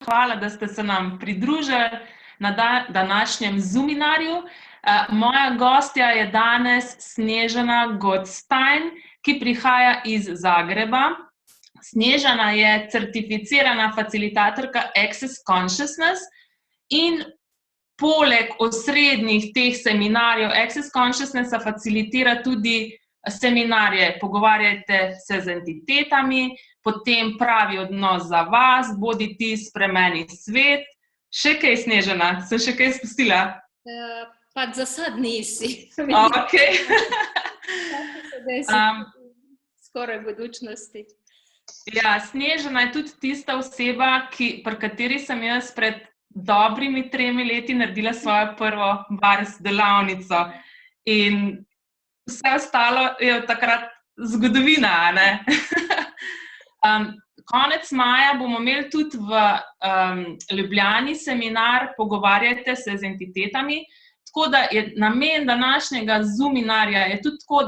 hvala, da ste se nam pridružili na današnjem Zoominarju. Moja gostja je danes Snežana Gottstein, ki prihaja iz Zagreba. Snežana je certificirana facilitatorka Access Consciousness in poleg osrednjih teh seminarjev Access Consciousnessa facilitira tudi seminarje Pogovarjajte se z entitetami, potem Pravi odnos za vas, Bodi ti, spremeni svet. Še kaj, Snežana? Sem še kaj spustila? Pa za sad nisi. Ok. Skoraj budućnosti. Ja, Snežana je tudi tista oseba, pri kateri sem jaz pred dobrimi 3 leti naredila svojo prvo bars delavnico. In vse ostalo je od takrat zgodovina, ne? Konec maja bomo imeli tudi v Ljubljani seminar Pogovarjajte se z entitetami, tako da je namen današnjega Zoominarja je tudi tako,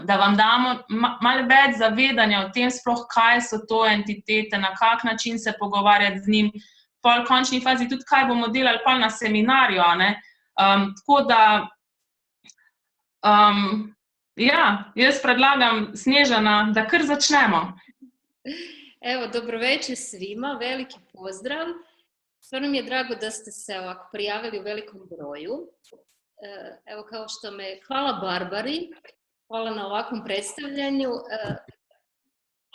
da vam damo malo več zavedanja o tem sploh, kaj so to entitete, na kak način se pogovarjati z njim, pol v končni fazi tudi, kaj bomo delali pol na seminarju, ne? Tako da, ja, jaz predlagam, Snežana, da kar začnemo. Evo, dobro večer svima, veliki pozdrav. Stvarno mi je drago da ste se ovako prijavili u velikom broju. Evo, kao što hvala Barbari, hvala na ovakvom predstavljanju.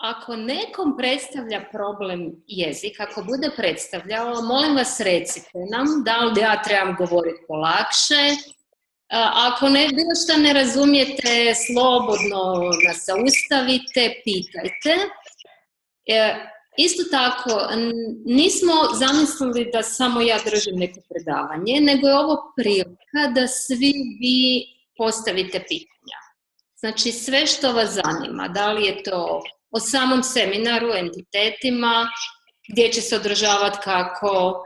Ako nekom predstavlja problem jezik, ako bude predstavljao, molim vas recite nam da li ja trebam govoriti polakše. Ako bilo što ne razumijete, slobodno nas zaustavite, pitajte. Isto tako, nismo zamislili da samo ja držim neko predavanje, nego je ovo prilika da svi vi postavite pitanja. Znači, sve što vas zanima, da li je to o samom seminaru, entitetima, gdje će se održavati kako,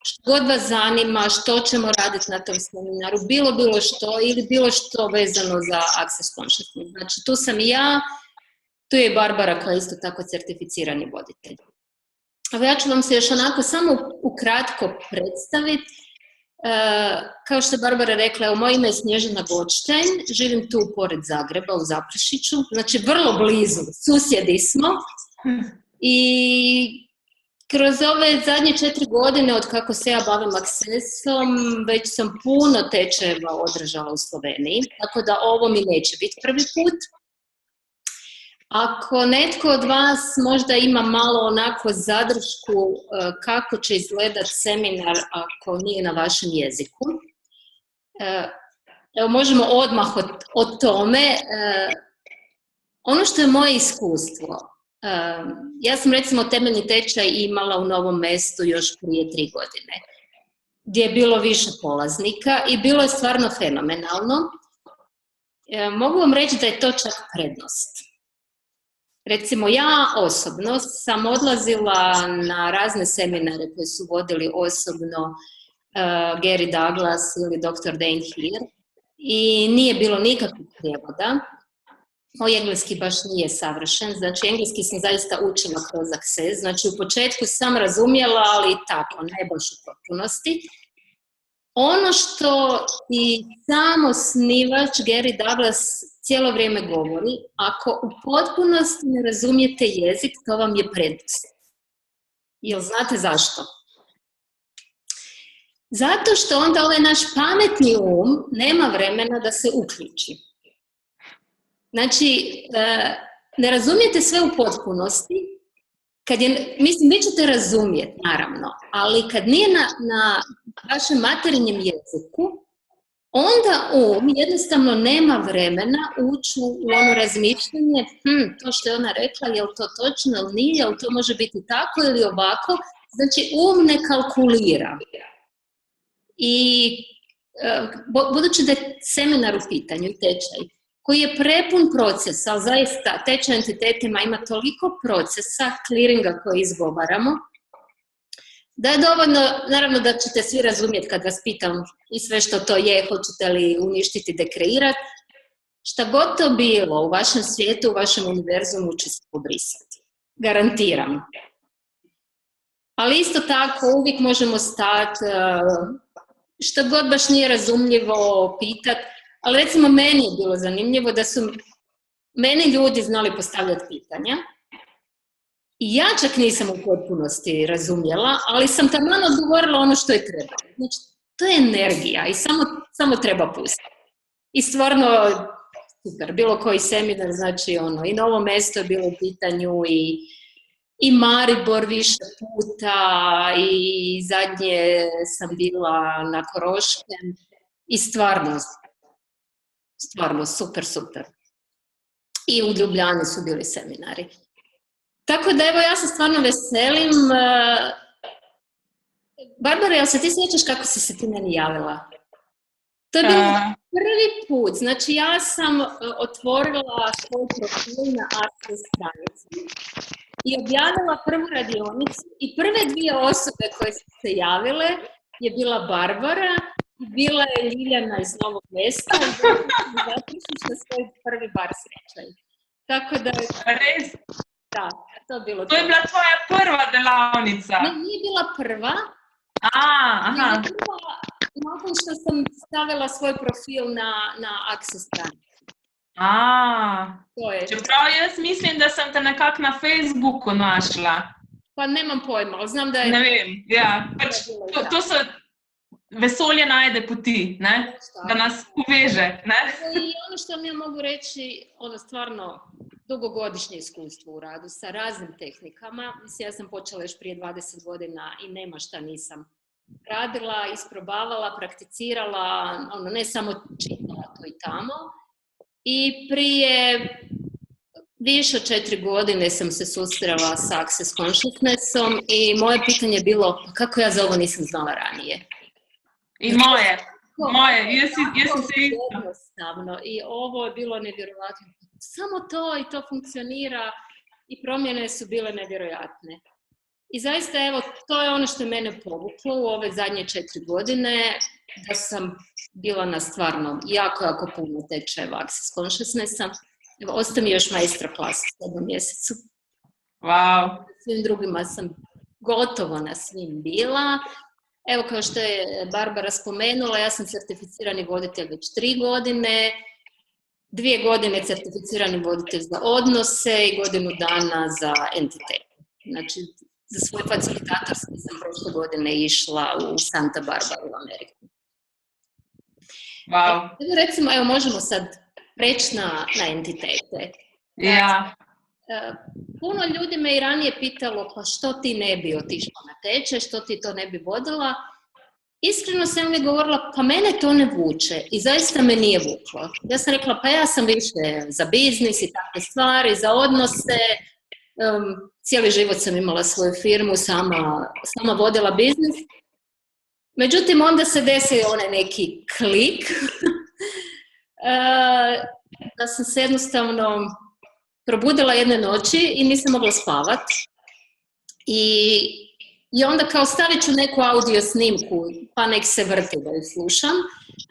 što god vas zanima, što ćemo raditi na tom seminaru, bilo što ili bilo što vezano za Access Consciousness. Znači, tu sam i ja, tu je i Barbara koja je isto tako certificirani voditelj. Evo, ja ću vam se još onako samo ukratko predstaviti. Kao što je Barbara rekla, evo, moje ime je Snežana Gottstein, živim tu pored Zagreba, u Zaprešiću, znači vrlo blizu, susjedi smo. I kroz ove zadnje 4 godine od kako se ja bavim Accessom, već sam puno tečajeva održala u Sloveniji, tako da ovo mi neće biti prvi put. Ako netko od vas možda ima malo onako zadršku kako će izgledati seminar ako nije na vašem jeziku, evo možemo odmah o tome. Ono što je moje iskustvo, ja sam recimo temeljni tečaj imala u Novom Mestu još prije 3 godine, gdje je bilo više polaznika i bilo je stvarno fenomenalno. Mogu vam reći da je to čak prednost. Recimo, ja osobno sam odlazila na razne seminare koje su vodili osobno Gary Douglas ili dr. Dain Heer i nije bilo nikakvog prijevoda. Moj engleski baš nije savršen, znači engleski sam zaista učila kroz Access, znači u početku sam razumjela, ali tako, ne baš u potpunosti. Ono što i sam osnivač Gary Douglas cijelo vrijeme govori, ako u potpunosti ne razumijete jezik, to vam je prednost. Jel znate zašto? Zato što onda ovaj naš pametni nema vremena da se uključi. Znači, ne razumijete sve u potpunosti, mislim, vi ćete razumjeti, naravno, ali kad nije na vašem materinjem jeziku, onda jednostavno nema vremena ući u ono razmišljanje, to što je ona rekla, je li to točno ili nije, je li to može biti tako ili ovako, znači ne kalkulira. I budući da je seminar u pitanju, tečaj, koji je prepun procesa, ali zaista tečaj entitetima ima toliko procesa, clearinga koji izgovaramo, da je dovoljno, naravno da ćete svi razumjeti kad vas pitam i sve što to je, hoćete li uništiti, dekreirati, šta god to bilo u vašem svijetu, u vašem univerzumu će se pobrisati. Garantiram. ali isto tako uvijek možemo stati, što god baš nije razumljivo pitat, ali recimo meni je bilo zanimljivo da su meni ljudi znali postavljati pitanja i ja čak nisam u potpunosti razumjela, ali sam taman odgovorila ono što je trebalo. Znači, to je energija i samo treba pustiti. I stvarno, super, bilo koji seminar, znači i Novo Mesto je bilo u pitanju i Maribor više puta i zadnje sam bila na Koroškem i stvarno super. I u Ljubljani su bili seminari. Tako da evo ja se stvarno veselim. Barbara, jel se ti sjećaš kako si se ti meni javila? To je bilo prvi put. Znači ja sam otvorila svoj profil na Access stranici i objavila prvu radionicu i prve 2 osobe koje su se javile je bila Barbara i bila je Ljiljana iz Novog Mesta i zaprosiš na svoj prvi bar srećaj. Tako da je... Res? Da, to je bilo to. Je bila tvoja prva delavnica? Ne, nije bila prva. Aha. Nije bila nakon što sam stavila svoj profil na Access stranici. Čeprav jaz mislim, da sem te nekako na Facebooku našla. Pa nemam pojma, ali znam da je... Ne vem, ja. To so vesolje najde poti, ne? Da nas poveže, ne? I ono što mi ja mogu reći, stvarno dugogodišnje iskustvo u radu sa raznim tehnikama. Mislim, ja sam počela još prije 20 godina i nema šta nisam radila, isprobavala, prakticirala, ne samo čitala to i tamo. I prije više od 4 godine sam se susrela sa Access Consciousnessom i moje pitanje je bilo kako ja za ovo nisam znala ranije. I moje, jesi se jednostavno. I ovo je bilo nevjerojatno. Samo to i to funkcionira i promjene su bile nevjerojatne. I zaista, evo, to je ono što je mene povuklo u ove zadnje 4 godine, da sam bila na stvarno jako puno tečajeva Access Consciousnessa. Evo, ostao mi još masterclass u 7. mjesecu. Wow. Svim drugima sam gotovo na svim bila. Evo, kao što je Barbara spomenula, ja sam certificirani voditelj već 3 godine, 2 godine certificirani voditelj za odnose i godinu dana za entitet. Znači, za svoj facilitatorski sam prošle godine išla u Santa Barbara u Ameriku. Wow. Recimo, evo, možemo sad preći na entitete. Ja. Puno ljudi me i ranije pitalo, pa što ti ne bi otišla na tečaj, što ti to ne bi vodila? Iskreno sam mi govorila, pa mene to ne vuče i zaista me nije vuklo. Ja sam rekla, pa ja sam više za biznis i takve stvari, za odnose. Cijeli život sam imala svoju firmu, sama vodila biznis. Međutim, onda se desi onaj neki klik da sam se jednostavno probudila jedne noći i nisam mogla spavat. I onda kao stavit ću neku audio snimku, pa nek se vrti da ju slušam.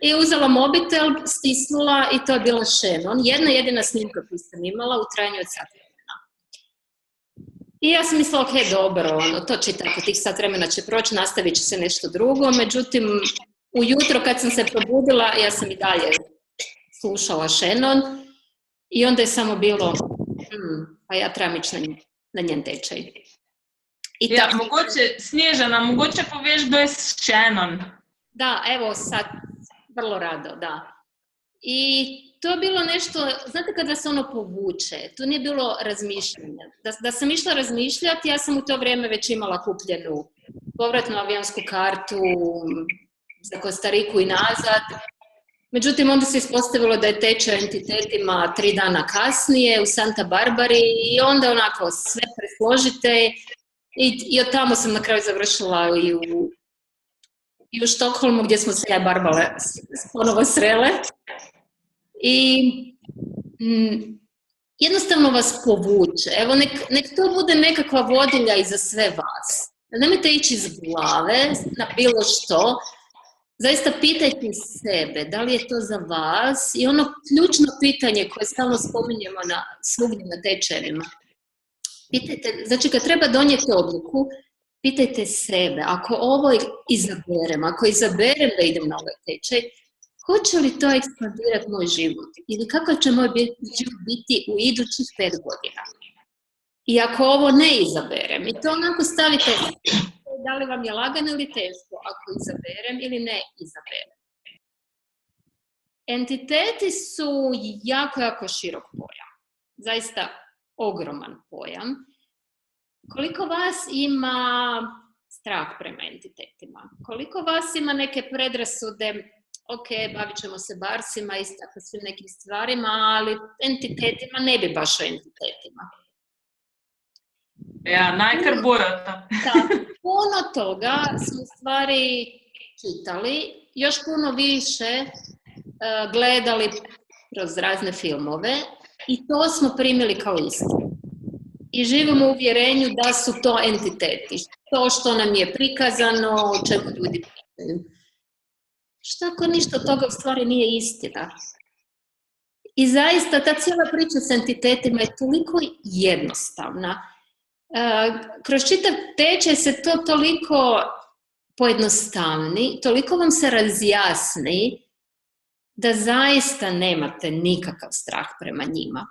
I uzela mobitel, stisnula i to je bila Shannon. Jedna jedina snimka koju sam imala u trajanju od sat vremena. I ja sam mislila, ok, dobro, to će tako, tih sat vremena će proći, nastavit će se nešto drugo. Međutim, ujutro kad sam se probudila, ja sam i dalje slušala Shannon. I onda je samo bilo, pa ja trebam ići na njen tečaj. Ja, mogoče, Snježana, mogoče poveš, kdo je Shannon? Da, evo sad, vrlo rado, da. I to je bilo nešto, znate kad vas ono povuče, to nije bilo razmišljanje. Da sam išla razmišljati, ja sam u to vrijeme već imala kupljenu povratnu avionsku kartu za Kostariku i nazad. Međutim, onda se ispostavilo da je tečaj entitetima 3 dana kasnije u Santa Barbari i onda onako sve presložite i od tamo sam na kraju završila i u Štokholmu gdje smo se ja i Barbara ponovo srele. I jednostavno vas povuče. Evo, nek to bude nekakva vodilja i za sve vas. Nemojte ići iz glave na bilo što. Zaista pitajte sebe da li je to za vas i ono ključno pitanje koje stalno spominjemo svugdje na tečajevima. Pitajte, znači kad treba donijeti odluku, pitajte sebe, ako ovo izaberem, ako izaberem da idem na ovaj tečaj, hoće li to ekspandirati moj život? Ili kako će moj život biti u idućih 5 godina? I ako ovo ne izaberem, i to onako stavite, da li vam je lagano ili teško, ako izaberem ili ne izaberem. Entiteti su jako širok pojam. Zaista ogroman pojam. Koliko vas ima strah prema entitetima? Koliko vas ima neke predrasude, ok, bavit ćemo se barsima i tako svim nekim stvarima, ali entitetima ne bi baš o entitetima. Ja, najkar bojata. Da, puno toga smo stvari čitali, još puno više gledali kroz razne filmove i to smo primili kao istinu. I živimo u uvjerenju da su to entiteti. To što nam je prikazano, o čemu ljudi pričaju. Što ako ništa od toga u stvari nije istina? I zaista ta cijela priča s entitetima je toliko jednostavna. Kroz čitav tečaj se to toliko pojednostavni, toliko vam se razjasni da zaista nemate nikakav strah prema njima.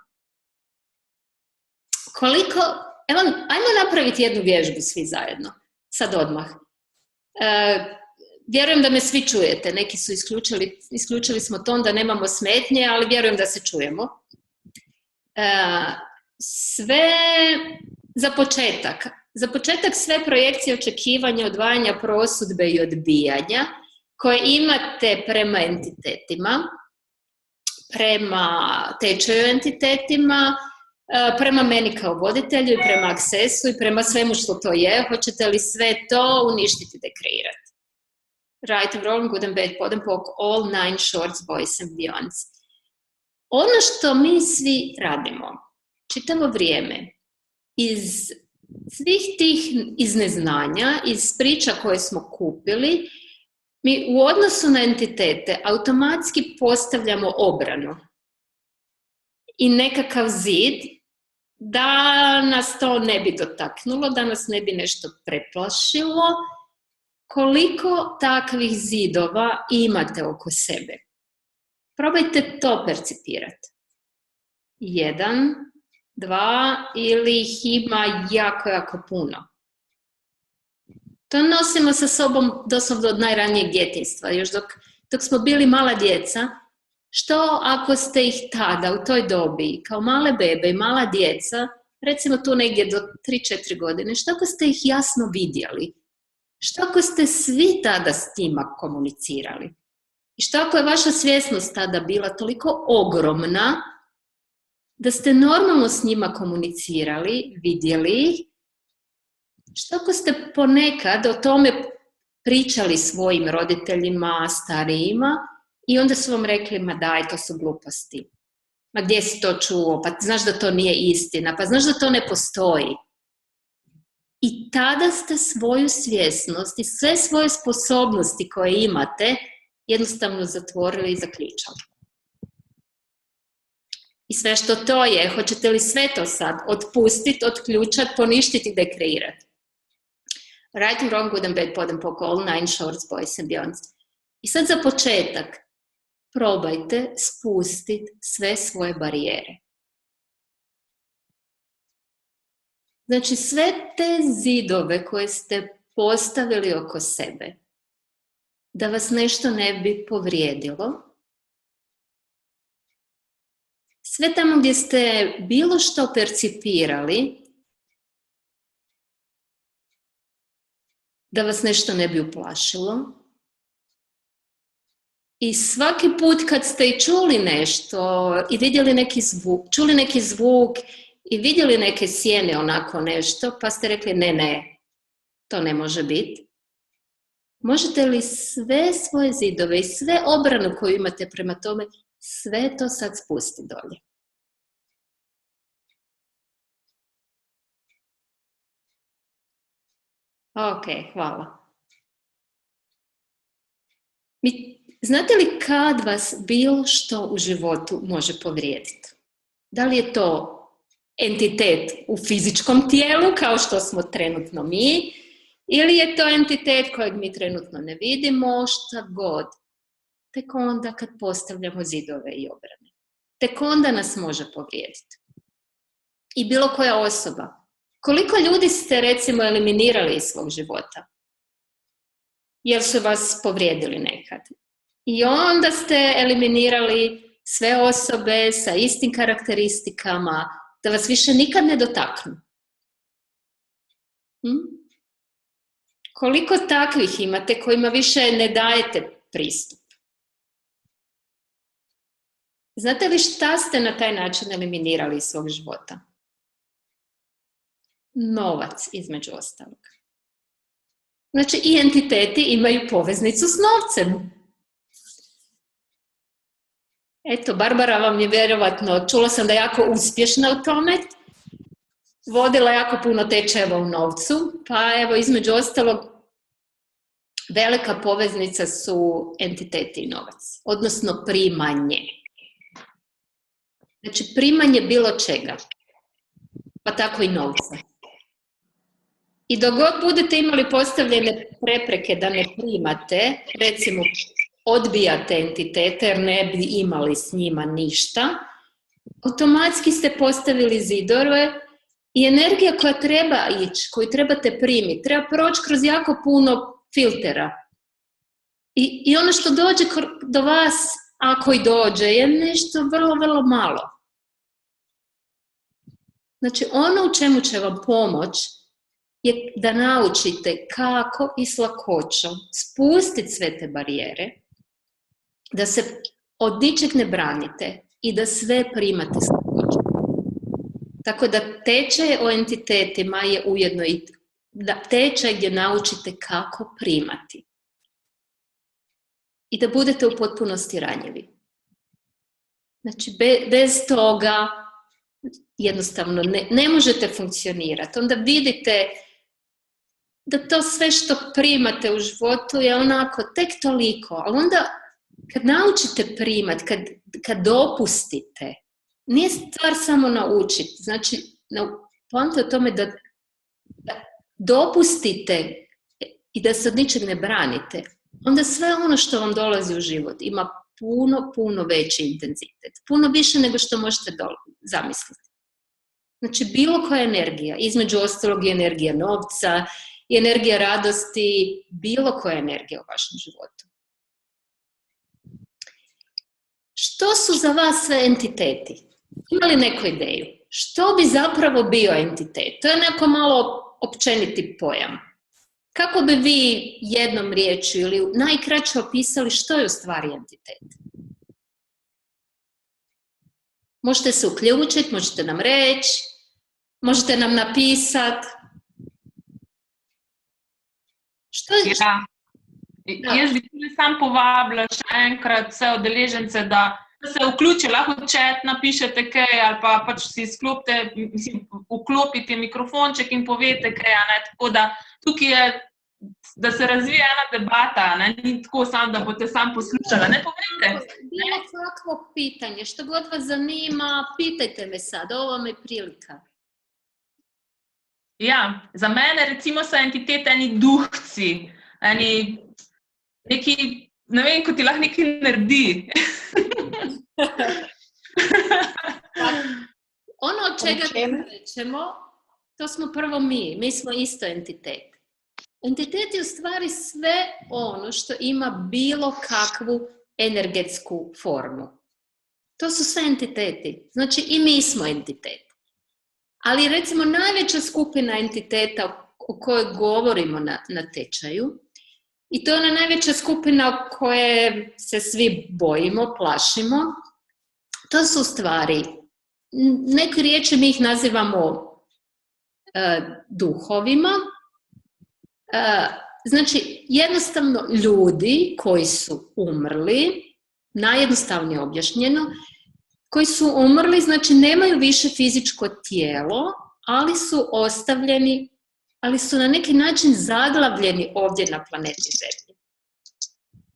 Ajmo napraviti jednu vježbu svi zajedno, sad odmah. Vjerujem da me svi čujete, neki su isključili smo ton da nemamo smetnje, ali vjerujem da se čujemo. Za početak sve projekcije očekivanja, odvajanja, prosudbe i odbijanja koje imate prema entitetima, prema tečaju entitetima, prema meni kao voditelju i prema aksesu i prema svemu što to je, hoćete li sve to uništiti, dekreirati? Right and wrong, good and bad, pod and pok, all 9 shorts, boys and beyonds. Ono što mi svi radimo čitavo vrijeme iz svih tih iz neznanja, iz priča koje smo kupili, mi u odnosu na entitete automatski postavljamo obranu i nekakav zid da nas to ne bi dotaknulo, da nas ne bi nešto preplašilo. Koliko takvih zidova imate oko sebe? Probajte to percipirati. 1, 2 ili ih ima jako puno. To nosimo sa sobom doslovno od najranijeg djetinjstva. Još dok smo bili mala djeca, što ako ste ih tada u toj dobi, kao male bebe i mala djeca, recimo tu negdje do 3-4 godine, što ako ste ih jasno vidjeli? Što ako ste svi tada s njima komunicirali? I što ako je vaša svjesnost tada bila toliko ogromna da ste normalno s njima komunicirali, vidjeli ih? Što ako ste ponekad o tome pričali svojim roditeljima, starijima i onda su vam rekli, ma daj, to su gluposti. Ma gdje si to čuo? Pa znaš da to nije istina? Pa znaš da to ne postoji? I tada ste svoju svjesnost i sve svoje sposobnosti koje imate jednostavno zatvorili i zaključali. I sve što to je, hoćete li sve to sad otpustiti, otključati, poništiti, dekreirati? Right and wrong, good and bad, pod and pok, all 9 shorts, boys and beyonds. I sad za početak probajte spustiti sve svoje barijere. Znači sve te zidove koje ste postavili oko sebe, da vas nešto ne bi povrijedilo, sve tamo gdje ste bilo što percipirali, da vas nešto ne bi uplašilo. I svaki put kad ste i čuli nešto i vidjeli neki zvuk, čuli neki zvuk i vidjeli neke sjene onako nešto, pa ste rekli ne, to ne može biti. Možete li sve svoje zidove i sve obranu koju imate prema tome, sve to sad spustiti dolje? Ok, hvala. Znate li kad vas bilo što u životu može povrijediti? Da li je to entitet u fizičkom tijelu, kao što smo trenutno mi, ili je to entitet kojeg mi trenutno ne vidimo, šta god. Tek onda kad postavljamo zidove i obrane. Tek onda nas može povrijediti. I bilo koja osoba. Koliko ljudi ste recimo eliminirali iz svog života? Jer su vas povrijedili nekad. I onda ste eliminirali sve osobe sa istim karakteristikama, da vas više nikad ne dotaknu. Koliko takvih imate kojima više ne dajete pristup? Znate li šta ste na taj način eliminirali iz svog života? Novac, između ostalog. Znači, i entiteti imaju poveznicu s novcem. Eto, Barbara vam je vjerovatno, čula sam da je jako uspješna u tome, vodila jako puno tečajeva u novcu, pa evo, između ostalog, velika poveznica su entiteti i novac, odnosno primanje. Znači, primanje bilo čega, pa tako i novca. I dok god budete imali postavljene prepreke da ne primate, recimo odbijate entitete jer ne bi imali s njima ništa, automatski ste postavili zidove i energija koja treba ići, koju trebate primiti, treba proći kroz jako puno filtera. I ono što dođe do vas, ako i dođe, je nešto vrlo, vrlo malo. Znači, ono u čemu će vam pomoć je da naučite kako i s lakoćom spustiti sve te barijere, da se od ničeg ne branite i da sve primate s lakoćom. Tako da tečaj o entitetima je ujedno i tečaj gdje naučite kako primati. I da budete u potpunosti ranjivi. Znači, bez toga jednostavno ne možete funkcionirati. Onda vidite da to sve što primate u životu je onako tek toliko, ali onda kad naučite primati, kad dopustite, nije stvar samo naučiti, znači poanta je o tome da dopustite i da se od ničeg ne branite, onda sve ono što vam dolazi u život ima puno, puno veći intenzitet, puno više nego što možete zamisliti. Znači, bilo koja energija, između ostalog je energija novca, i energija radosti, bilo koja energija u vašem životu. Što su za vas sve entiteti? Ima li neku ideju? Što bi zapravo bio entitet? To je neko malo općeniti pojam. Kako bi vi jednom riječju ili najkraće opisali što je u stvari entitet? Možete se uključiti, možete nam reći, možete nam napisati. Što je? Ja. Jaz bi tudi sam povabila še enkrat vse udeležence, da se vključi, lahko chat napišete kaj ali pa pač si vklopite mikrofonček in povete kaj, ne? Tako da tukaj je, da se razvija ena debata, ne? Ni tako samo, da boste sam poslušali, ne povete. Bilo kakvo pitanje, što god vas zanima, pitajte me sad, ovo vam je prilika. Ja, za mene recimo so entitete eni duhci, neki, ne vem, ko ti lahko nekaj naredi. Ono od čega rečemo, to smo prvo mi smo isto entitet. Entitet je u stvari sve ono što ima bilo kakvu energetsku formu. To su sve entiteti, znači i mi smo entitet. Ali recimo najveća skupina entiteta o kojoj govorimo na tečaju, i to je ona najveća skupina koje se svi bojimo, plašimo, to su stvari, neke riječi mi ih nazivamo duhovima, znači jednostavno ljudi koji su umrli, najjednostavnije objašnjeno, koji su umrli, znači nemaju više fizičko tijelo, ali su ostavljeni, ali su na neki način zaglavljeni ovdje na planeti Zemlji.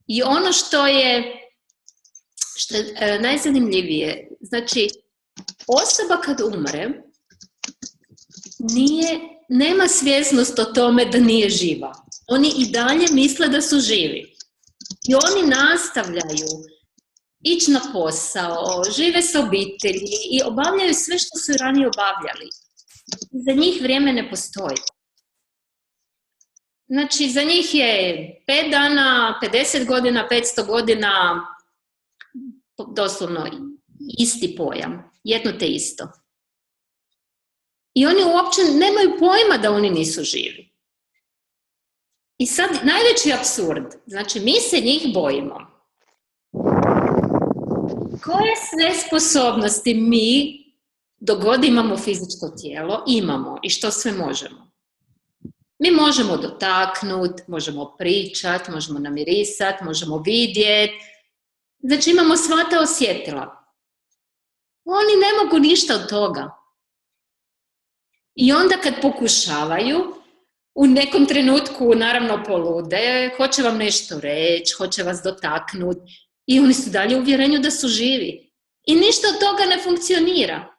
I ono što je najzanimljivije, znači osoba kad umre nije nema svjesnost o tome da nije živa. Oni i dalje misle da su živi. I oni nastavljaju ići na posao, žive s obitelji i obavljaju sve što su ranije obavljali. Za njih vrijeme ne postoji. Znači, za njih je 5 dana, 50 godina, 500 godina, doslovno isti pojam, jedno te isto. I oni uopće nemaju pojma da oni nisu živi. I sad, najveći apsurd, znači mi se njih bojimo. Koje sve sposobnosti mi, dok god imamo fizičko tijelo, imamo i što sve možemo? Mi možemo dotaknuti, možemo pričati, možemo namirisati, možemo vidjeti. Znači imamo sva ta osjetila. Oni ne mogu ništa od toga. I onda kad pokušavaju, u nekom trenutku naravno polude, hoće vam nešto reći, hoće vas dotaknuti i oni su dalje u uvjerenju da su živi. I ništa od toga ne funkcionira.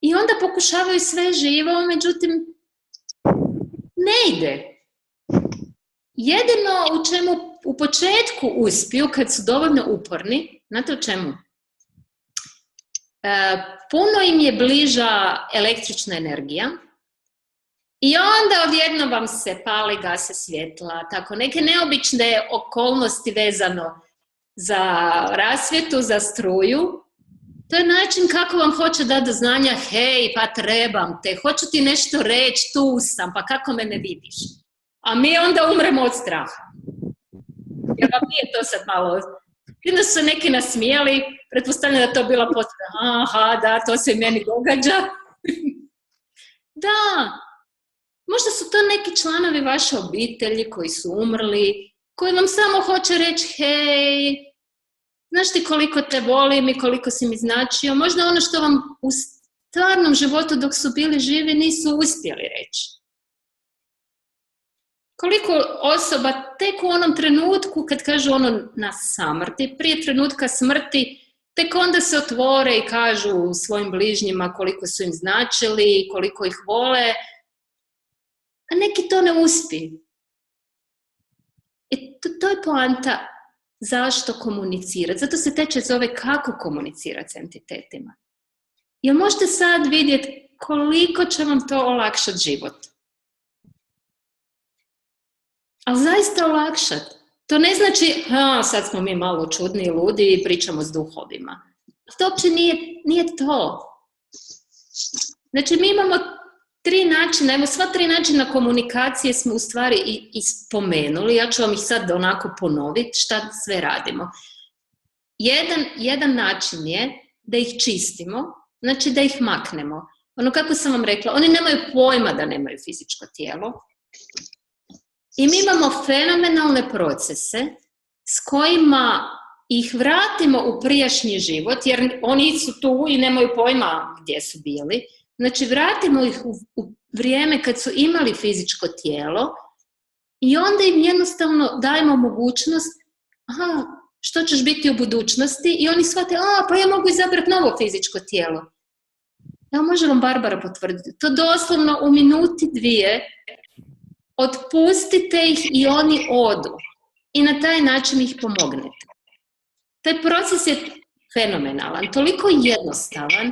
I onda pokušavaju sve živo, međutim, ne ide. Jedino u čemu u početku uspiju, kad su dovoljno uporni, znate u čemu? Puno im je bliža električna energija i onda odjedno vam se pali, gase svjetla, tako neke neobične okolnosti vezano za rasvjetu, za struju. To je način kako vam hoće dati do znanja, hej, pa trebam te, hoću ti nešto reći, tu sam, pa kako me ne vidiš? A mi onda umremo od straha. Jer vam nije to sad malo... Vidim su se neki nasmijali, pretpostavljam da to bila potreba, aha, da, to se i meni događa. Da, možda su to neki članovi vaše obitelji koji su umrli, koji vam samo hoće reći, hej, znaš ti koliko te volim i koliko si mi značio, možda ono što vam u stvarnom životu dok su bili živi nisu uspjeli reći. Koliko osoba tek u onom trenutku, kad kažu ono na samrti, prije trenutka smrti, tek onda se otvore i kažu svojim bližnjima koliko su im značili, koliko ih vole, a neki to ne uspiju. I to je poanta zašto komunicirati. Zato se tečaj zove kako komunicirati s entitetima. Jer možete sad vidjeti koliko će vam to olakšati život. Ali zaista olakšati. To ne znači, sad smo mi malo čudni i ludi i pričamo s duhovima. To uopće nije to. Znači mi imamo 3 načina, evo sva 3 načina komunikacije smo u stvari i spomenuli. Ja ću vam ih sad onako ponoviti šta sve radimo. Jedan način je da ih čistimo, znači da ih maknemo. Ono kako sam vam rekla, oni nemaju pojma da nemaju fizičko tijelo. I mi imamo fenomenalne procese s kojima ih vratimo u prijašnji život, jer oni su tu i nemaju pojma gdje su bili. Znači, vratimo ih u vrijeme kad su imali fizičko tijelo i onda im jednostavno dajemo mogućnost, što ćeš biti u budućnosti, i oni shvate, pa ja mogu izabrati novo fizičko tijelo. Evo, može vam Barbara potvrditi. To doslovno u minuti 2 otpustite ih i oni odu. I na taj način ih pomognete. Taj proces je fenomenalan, toliko jednostavan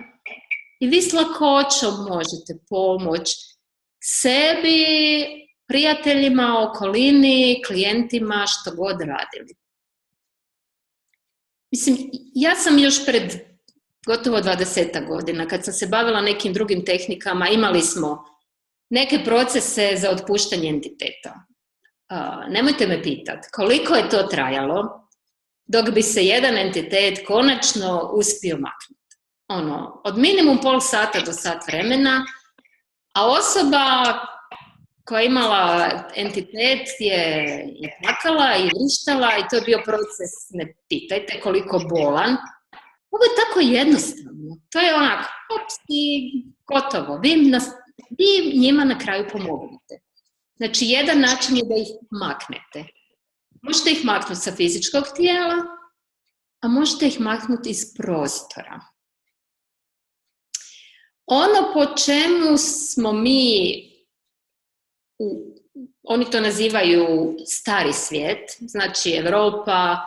i vi s lakoćom možete pomoći sebi, prijateljima, okolini, klijentima, što god radili. Mislim, ja sam još pred gotovo 20 godina, kad sam se bavila nekim drugim tehnikama, imali smo neke procese za otpuštanje entiteta. Nemojte me pitati koliko je to trajalo dok bi se jedan entitet konačno uspio maknuti. Od minimum pol sata do sat vremena, a osoba koja je imala entitet je plakala i vrištala i to je bio proces, ne pitajte koliko bolan. Ovo je tako jednostavno. To je onako, i gotovo. Vi njima na kraju pomognete. Znači, jedan način je da ih maknete. Možete ih maknuti sa fizičkog tijela, a možete ih maknuti iz prostora. Ono po čemu smo mi, oni to nazivaju stari svijet, znači Europa,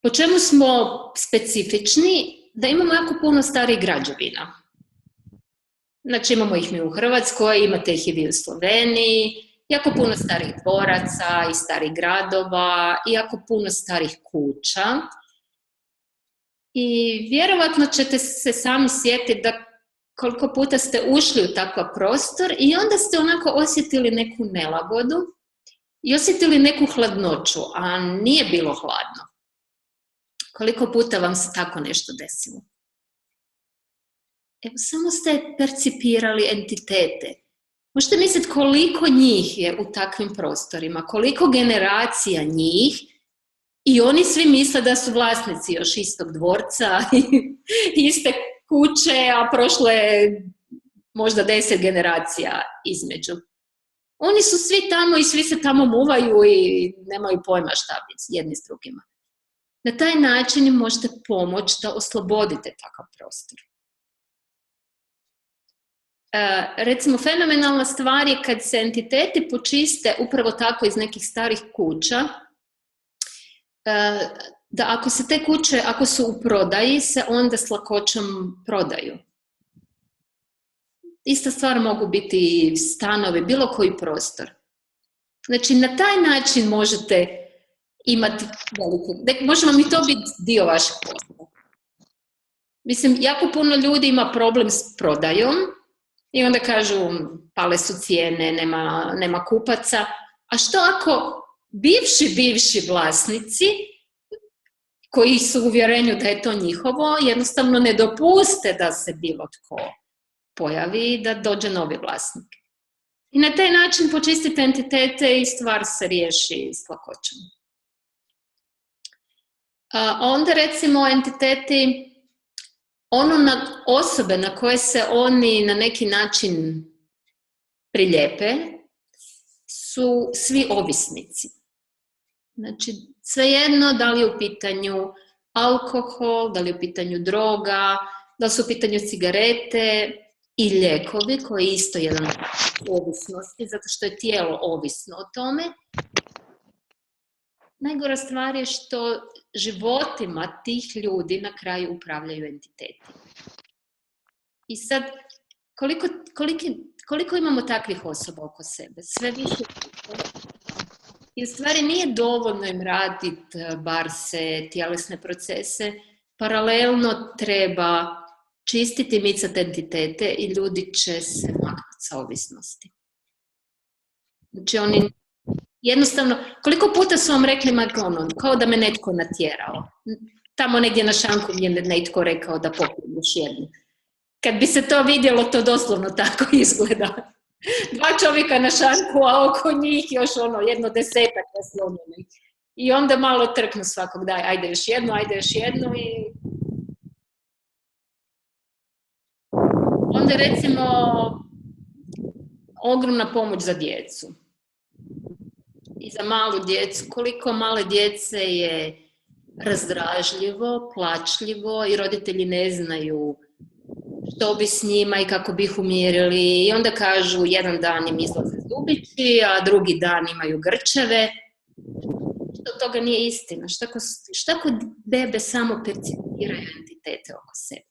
po čemu smo specifični, da imamo jako puno starih građevina. Znači imamo ih mi u Hrvatskoj, imate ih i vi u Sloveniji, jako puno starih dvoraca i starih gradova, i jako puno starih kuća. I vjerovatno ćete se sami sjetiti da koliko puta ste ušli u takav prostor i onda ste onako osjetili neku nelagodu i osjetili neku hladnoću, a nije bilo hladno. Koliko puta vam se tako nešto desilo? Evo, samo ste percipirali entitete. Možete misliti koliko njih je u takvim prostorima, koliko generacija njih, i oni svi misle da su vlasnici još istog dvorca, iste kuće, a prošlo je možda 10 generacija između. Oni su svi tamo i svi se tamo muvaju i nemaju pojma šta biti jedni s drugima. Na taj način im možete pomoći da oslobodite takav prostor. Recimo, fenomenalna stvar je kad se entiteti počiste upravo tako iz nekih starih kuća, da ako se te kuće, ako su u prodaji, se onda s lakoćom prodaju. Ista stvar mogu biti stanovi, bilo koji prostor. Znači, na taj način možete imati veliko, može vam i to biti dio vašeg posla. Mislim, jako puno ljudi ima problem s prodajom i onda kažu, pale su cijene, nema kupaca. A što ako bivši vlasnici, koji su u uvjerenju da je to njihovo, jednostavno ne dopuste da se bilo tko pojavi i da dođe novi vlasnik. I na taj način počistite entitete i stvar se riješi s lakoćom. Onda recimo entiteti, osobe na koje se oni na neki način priljepe, su svi ovisnici. Znači, svejedno da li je u pitanju alkohol, da li je u pitanju droga, da li su u pitanju cigarete i lijekovi, koji je isto jedan ovisnosti, zato što je tijelo ovisno o tome. Najgora stvar je što životima tih ljudi na kraju upravljaju entiteti. I sad, koliko imamo takvih osoba oko sebe? Sve više. I u stvari nije dovoljno im raditi barse, tjelesne procese. Paralelno treba čistiti, micati entitete i ljudi će se maknuti sa ovisnosti. Znači oni jednostavno, koliko puta su vam rekli kao da me netko natjerao. Tamo negdje na šanku mi je netko rekao da popijem još jednu. Kad bi se to vidjelo, to doslovno tako izgleda. 2 čovjeka na šanku, a oko njih još jedno 10-ak naslonjenih. I onda malo trknu svakog, daj, ajde još jednu i... Onda recimo ogromna pomoć za djecu. I za malu djecu, koliko male djece je razdražljivo, plačljivo i roditelji ne znaju što bi s njima i kako bi ih umirili. I onda kažu, jedan dan im izlaze zubići, a drugi dan imaju grčeve. Što toga nije istina? Šta kod bebe samo percipiraju entitete oko sebe?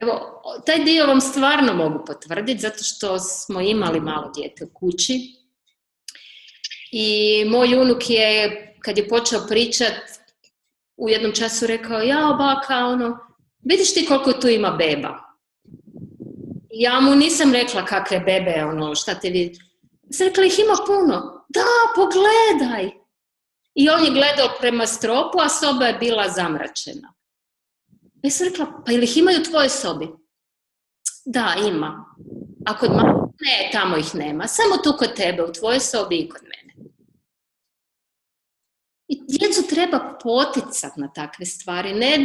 Evo, taj dio vam stvarno mogu potvrditi, zato što smo imali malo dijete u kući. I moj unuk je, kad je počeo pričat, u jednom času rekao, jao baka, vidiš ti koliko tu ima beba? Ja mu nisam rekla kakve bebe, šta te vidi. Sam rekla, ih ima puno. Da, pogledaj. I on je gledao prema stropu, a soba je bila zamračena. Ja sam rekla, pa ili ih imaju u tvojoj sobi? Da, ima. A kod mame? Ne, tamo ih nema. Samo tu kod tebe, u tvojoj sobi i kod mene. I djecu treba poticati na takve stvari, ne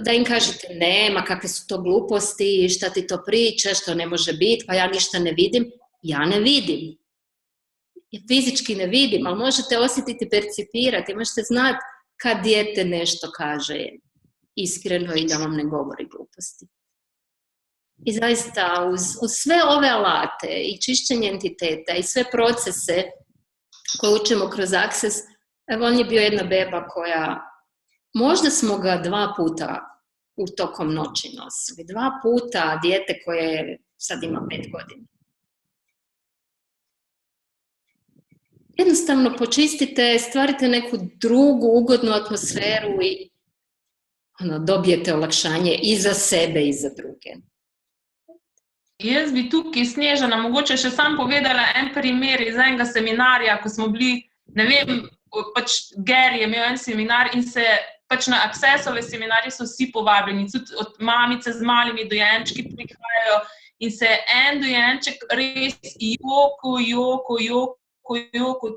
da im kažete nema, kakve su to gluposti, šta ti to pričaš, što ne može biti, pa ja ništa ne vidim. Ja ne vidim. Ja fizički ne vidim, ali možete osjetiti, percipirati, možete znati kad dijete nešto kaže iskreno i da vam ne govori gluposti. I zaista uz sve ove alate i čišćenje entiteta i sve procese koje učimo kroz Access, evo on je bio jedna beba koja, možda smo ga 2 puta u tokom noći nosili, 2 puta dijete koje sad ima 5 godina. Jednostavno počistite, stvarite neku drugu ugodnu atmosferu i dobijete olakšanje i za sebe i za druge. Jaz bi tukaj, Snežana, mogoče še sam povedala en primer iz enega seminarja, ko smo bili, ne vem, pač Gary je imel en seminar in se pač na Accessove seminarje so vsi povabljeni, tudi od mamice z malimi dojenčki prihajajo in se en dojenček res joko,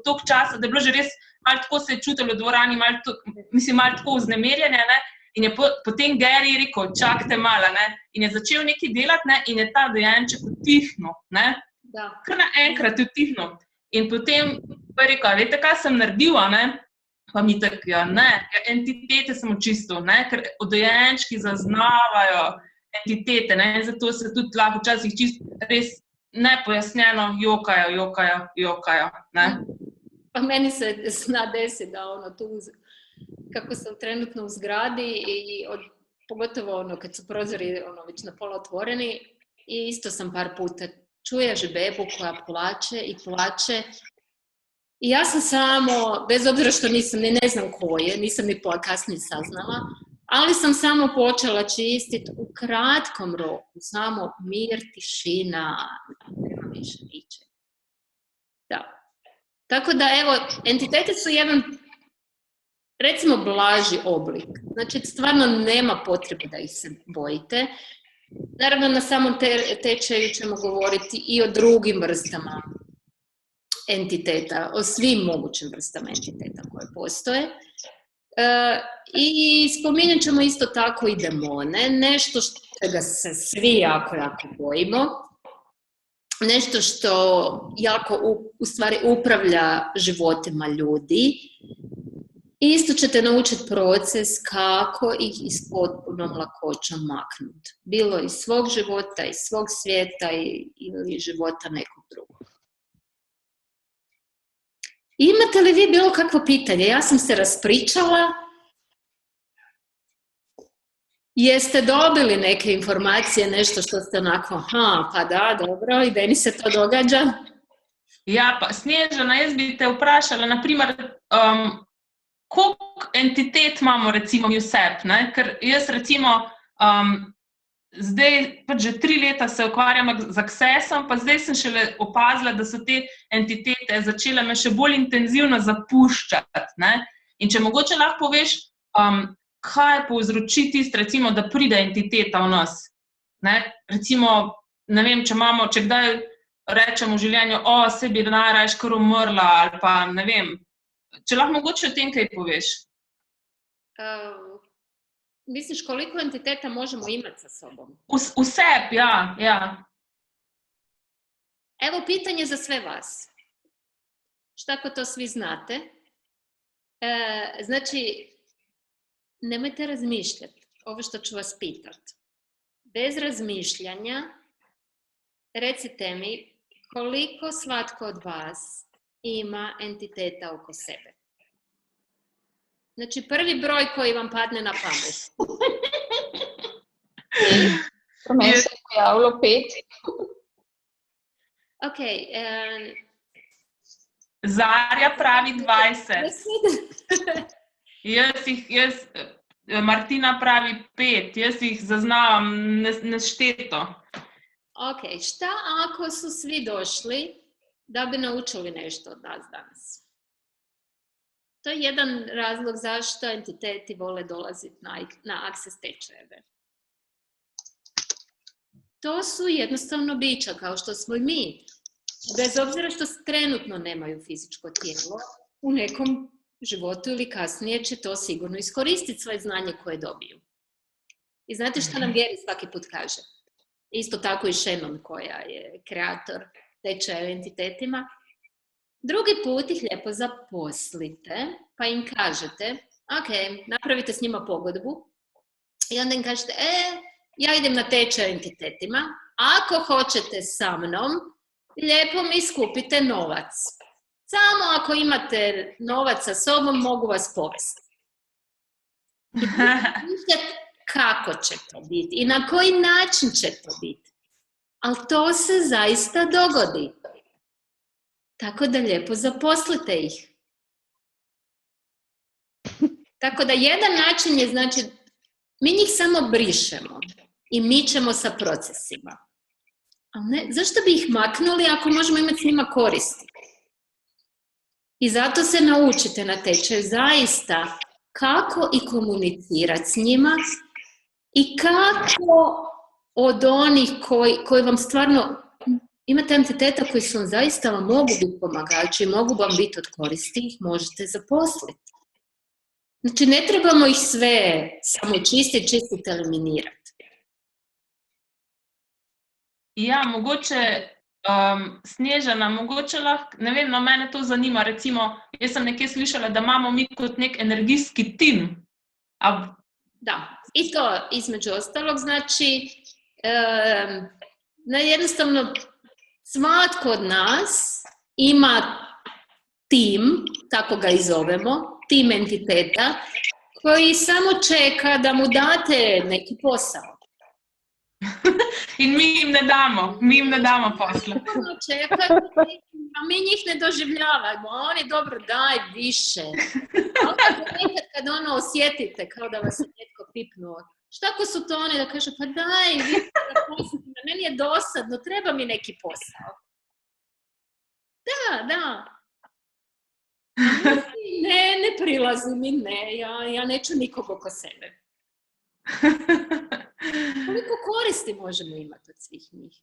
toliko časa, da je bilo že res malo tako se je čutilo v dvorani, malo tako vznemirjene, ne? In je potem Gary rekel, čakajte malo, ne? In je začel nekaj delati, ne? In je ta dojenček utihnil, ne? Da. Kar naenkrat je utihnil. In potem pa je rekel, veste, kaj sem naredil, ne? Pa mi tako, ja, ne, entitete sem očistil, ne? Ker dojenčki zaznavajo entitete, ne? In zato se tudi lahko včasih čisto res nepojasnjeno jokajo, ne? Pa meni se zna desiti da tu, kako sam trenutno u zgradi i pogotovo kad su prozori već na pola otvoreni i isto sam par puta čuješ bebu koja plače i ja sam samo, bez obzira što nisam, ne znam ko je, nisam ni kasnije saznala, ali sam samo počela čistiti u kratkom roku, samo mir, tišina, nema više ničeg. Da. Tako da, evo, entitete su jedan, recimo, blaži oblik. Znači, stvarno nema potrebe da ih se bojite. Naravno, na samom tečaju ćemo govoriti i o drugim vrstama entiteta, o svim mogućim vrstama entiteta koje postoje. I spominjat ćemo isto tako i demone, nešto čega se svi jako bojimo, nešto što jako u stvari upravlja životima ljudi. I isto ćete naučiti proces kako ih iz potpunom lakoćom maknuti. Bilo iz svog života, iz svog svijeta ili života nekog drugog. Imate li vi bilo kakvo pitanje? Ja sam se raspričala. Jeste dobili neke informacije, nešto što ste onako, pa da, dobro, i meni se to događa? Ja, pa Snežana, jaz bi te vprašala, naprimer, koliko entitet imamo recimo mi v sebi, ne? Ker jaz recimo zdaj pač že 3 leta se ukvarjam z Accessom, pa zdaj sem šele opazila, da so te entitete začele me še bolj intenzivno zapuščati, ne? In če mogoče lahko poveš, kaj povzroči tisto, recimo, da pride entiteta v nas, ne? Recimo, ne vem, če kdaj rečemo v življenju, se bi najraješ kar umrla, ali pa, ne vem, če lahko mogoče o tem kaj poveš? Misliš, koliko entiteta možemo imati sa sobom? U sebi, ja. Evo pitanje za sve vas. Šta ako to svi znate? Znači, nemojte razmišljati ovo što ću vas pitati. Bez razmišljanja recite mi koliko svatko od vas ima entiteta oko sebe. Znači, prvi broj koji vam padne na pamet. Pro meni se je pojavilo 5. Ok. Zarja pravi 20. Martina pravi 5. Jaz jih zaznavam nešteto. Ok, šta ako su svi došli da bi naučili nešto od nas danas? To je jedan razlog zašto entiteti vole dolaziti na Access tečajeve. To su jednostavno bića, kao što smo i mi. Bez obzira što trenutno nemaju fizičko tijelo, u nekom životu ili kasnije će to sigurno iskoristiti svoje znanje koje dobiju. I znate što nam Gary svaki put kaže? Isto tako i Shannon koja je kreator tečaja o entitetima. Drugi put ih lijepo zaposlite, pa im kažete, ok, napravite s njima pogodbu I onda im kažete, ja idem na tečaj entitetima, ako hoćete sa mnom, lijepo mi skupite novac. Samo ako imate novac sa sobom, mogu vas povesti. Kako će to biti i na koji način će to biti. Ali to se zaista dogodi. Tako da lijepo zaposlite ih. Tako da jedan način je, znači, mi njih samo brišemo i mičemo sa procesima. Ali ne, zašto bi ih maknuli ako možemo imati s njima koristi? I zato se naučite na tečaju zaista kako i komunicirati s njima i kako od onih koji vam stvarno, imate entiteta koji su vam zaista vam mogu biti pomagači, mogu vam biti od koristi, ih možete zaposliti. Znači, ne trebamo ih sve samo čistiti, eliminirati. Ja, mogoče Snežana, mogoče lahko, ne vem, no mene to zanima, recimo, jaz sem nekje slišala, da imamo mi kot nek energijski tim. Da, i to između ostalog, znači, jednostavno, svatko od nas ima tim, tako ga i zovemo, tim entiteta, koji samo čeka da mu date neki posao. In mi im ne damo posla. A mi njih ne doživljavamo, a oni dobro, daj više. Ali kad ono osjetite kao da vas je netko pipnuo, šta ako su to oni da kažu, pa daj, meni je dosadno, treba mi neki posao. Da. Ne prilazi mi, ja neću nikog oko sebe. Koliko koristi možemo imati od svih njih?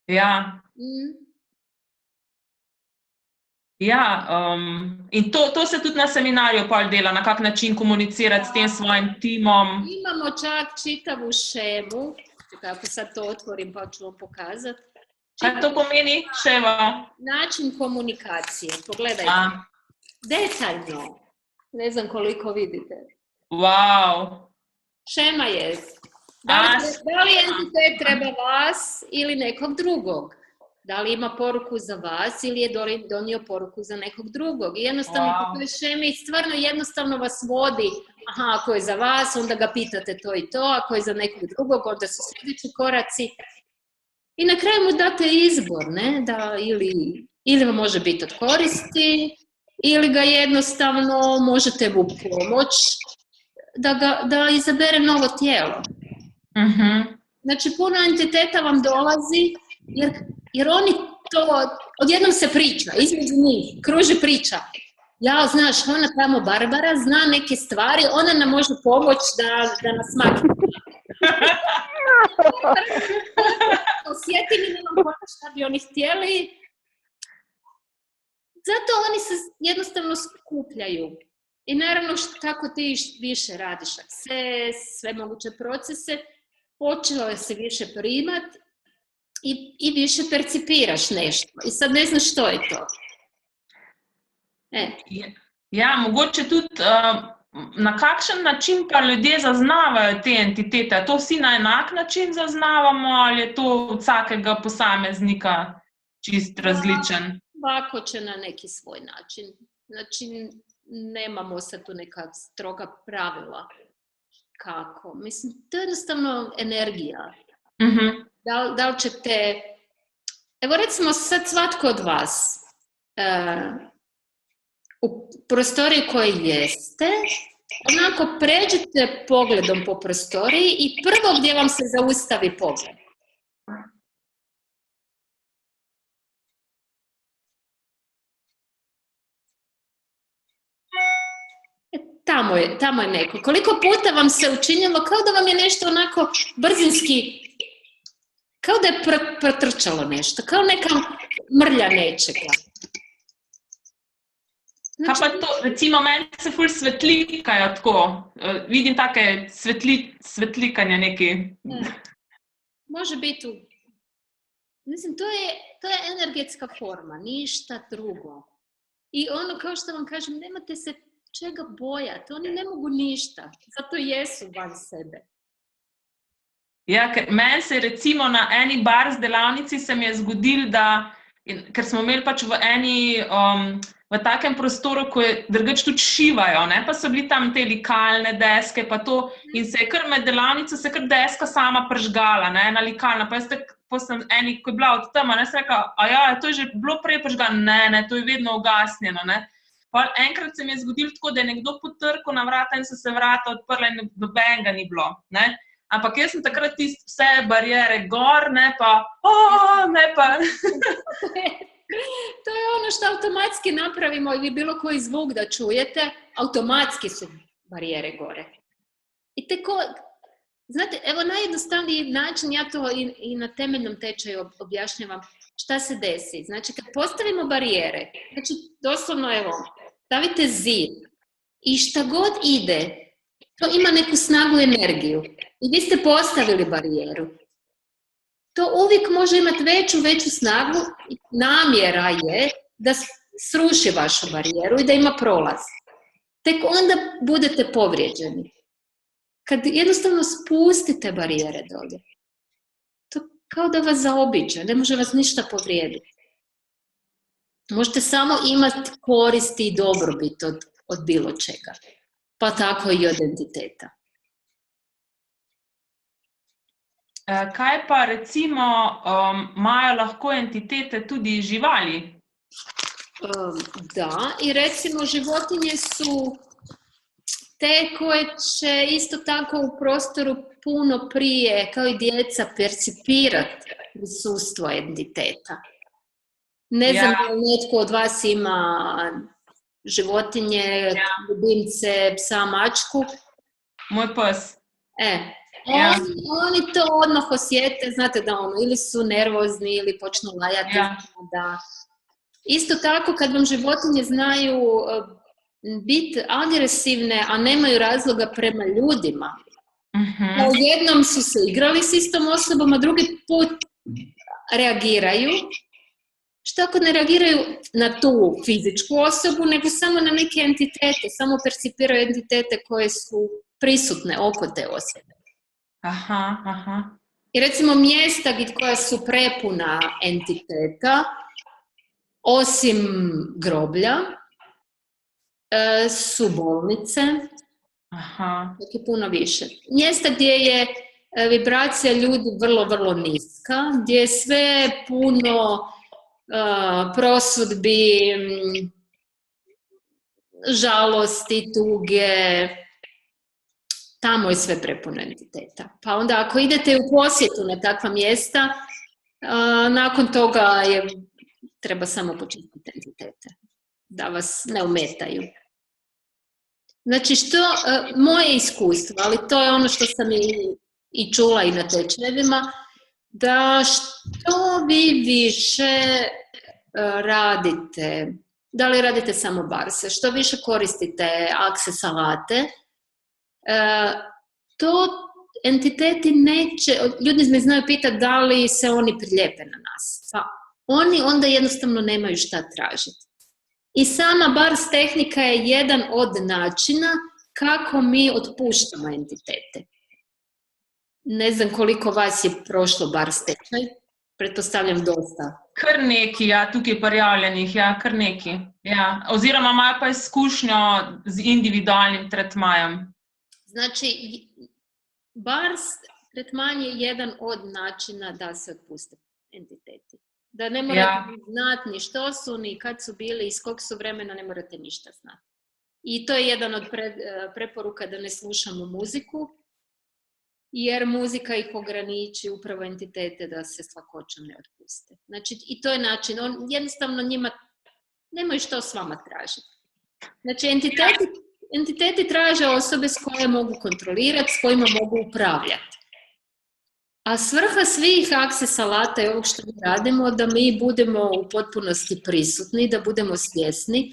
Ja. Ja, in to se tudi na seminarju pol dela, na kak način komunicirati s tem svojim timom. Imamo čak čitavu šemu, kako sad to otvorim pa ću vam pokazati. Kaj to pomeni, šema? Način komunikacije, pogledajte. Detaljno. Ne znam koliko vidite. Wow. Šema je. Da li entitet treba vas ili nekog drugog? Da li ima poruku za vas ili je donio poruku za nekog drugog? I jednostavno po toj šemi stvarno jednostavno vas vodi. Aha, ako je za vas, onda ga pitate to i to. Ako je za nekog drugog, onda su sljedeći koraci. I na kraju mu date izbor, ne? Da ili vam može biti od koristi, ili ga jednostavno možete mu pomoći da izabere novo tijelo. Znači, puno entiteta vam dolazi, jer oni to, odjednom se priča, između njih, kruži priča. Ja, znaš, ona tamo Barbara zna neke stvari, ona nam može pomoći da nas makne. Osjeti mi nemam pojma šta bi oni htjeli. Zato oni se jednostavno skupljaju. I naravno, kako ti više radiš sve moguće procese, počelo je se više primat i više percipiraš nešto. I sad ne znaš što je to. Ja, mogoče tudi na kakšen način pa ljudje zaznavajo te entitete. To vsi na enak način zaznavamo ali je to od vsakega posameznika čist različen? Svako će na neki svoj način. Znači, nemamo sad tu neka stroga pravila. Kako? Mislim, to je jednostavno energija. Da li ćete... Evo recimo sad svatko od vas u prostoriji koji jeste, onako pređite pogledom po prostoriji i prvo gdje vam se zaustavi pogled. Tamo je neko. Koliko puta vam se učinilo kao da vam je nešto onako brzinski, kao da je protrčalo nešto, kao neka mrlja nečega. Znači, pa to, recimo, meni se ful svetlikajo tako. Vidim take svetlikanja neki. Može biti. Mislim, to je energetska forma, ništa drugo. I ono, kao što vam kažem, nemate se čega bojati? Oni ne mogu ništa, zato jesu van sebe. Ja, meni se recimo na eni bars delavnici se mi je zgodilo, da, ker smo imeli pač v takem prostoru, ko je drugače tudi šivajo, ne, pa so bili tam te likalne deske, pa to, in se je kar med delavnico se kar deska sama pržgala, ne, ena likalna, pa jaz tako sem eni, ko je bila od tam, ne, sem rekla, to je že bilo prej pržgano, ne, to je vedno ugasnjeno, ne. Pa enkrat se mi je zgodilo tako, da je nekdo potrkal na vrata in so se vrata odprla in nobenega ni bilo, ne. Ampak jaz sem takrat vse barijere gor, ne pa, ne pa. To je ono što automatski napravimo ili bilo koji zvuk da čujete, automatski su barijere gore. I znate, evo najjednostavniji način, ja to i na temeljnom tečaju objašnjavam, šta se desi. Znači, kad postavimo barijere, znači, doslovno, evo, stavite zid i šta god ide, to ima neku snagu i energiju. I vi ste postavili barijeru. To uvijek može imati veću snagu. Namjera je da sruši vašu barijeru i da ima prolaz. Tek onda budete povrijeđeni. Kad jednostavno spustite barijere dolje, to kao da vas zaobiđe, ne može vas ništa povrijediti. Možete samo imati koristi i dobrobit od bilo čega. Pa tako i od entiteta. Kaj pa recimo imajo lahko entitete tudi živali? Da, i recimo životinje su te koje će isto tako u prostoru puno prije, kao i djeca, percipirati prisustvo entiteta. Ne znam da netko od vas ima životinje, ljubimce, psa, mačku. Moj pes. Oni to odmah osjete, znate da ili su nervozni ili počnu lajati. Da. Isto tako kad vam životinje znaju biti agresivne, a nemaju razloga prema ljudima. Jednom su se igrali s istom osobom, a drugi put reagiraju. Što ako ne reagiraju na tu fizičku osobu, nego samo na neke entitete, samo percipiraju entitete koje su prisutne oko te osobe. I recimo mjesta koja su prepuna entiteta, osim groblja, su bolnice, tako i puno više. Mjesta gdje je vibracija ljudi vrlo, vrlo niska, gdje je sve puno prosudbi, žalosti, tuge, tamo je sve prepuno entiteta. Pa onda ako idete u posjetu na takva mjesta, nakon toga treba samo počistiti entitete, da vas ne ometaju. Znači, moje iskustvo, ali to je ono što sam i čula i na tečajevima, da što vi više radite, da li radite samo barse, što više koristite access alate, to entiteti neće, ljudi me znaju pitati da li se oni prilijepe na nas. Pa oni onda jednostavno nemaju šta tražiti. I sama bars tehnika je jedan od načina kako mi otpuštamo entitete. Ne znam koliko vas je prošlo bars tečaj, pretpostavljam dosta. Kar neki, tukaj prijavljenih, kar neki. Oziroma imajo pa izkušnjo z individualnim tretmajem. Znači, bars tretman je jedan od načina da se otpuste entiteti. Da ne morate znati ni što su, ni kad su bili, iz kog su vremena, ne morate ništa znati. I to je jedan od preporuka da ne slušamo muziku, jer muzika ih ograniči upravo entitete da se s lakoćom ne otpuste. Znači, i to je način, jednostavno njima nemaju što s vama tražiti. Znači, entiteti traže osobe s koje mogu kontrolirati, s kojima mogu upravljati. A svrha svih access alata je ovog što mi radimo, da mi budemo u potpunosti prisutni, da budemo svjesni.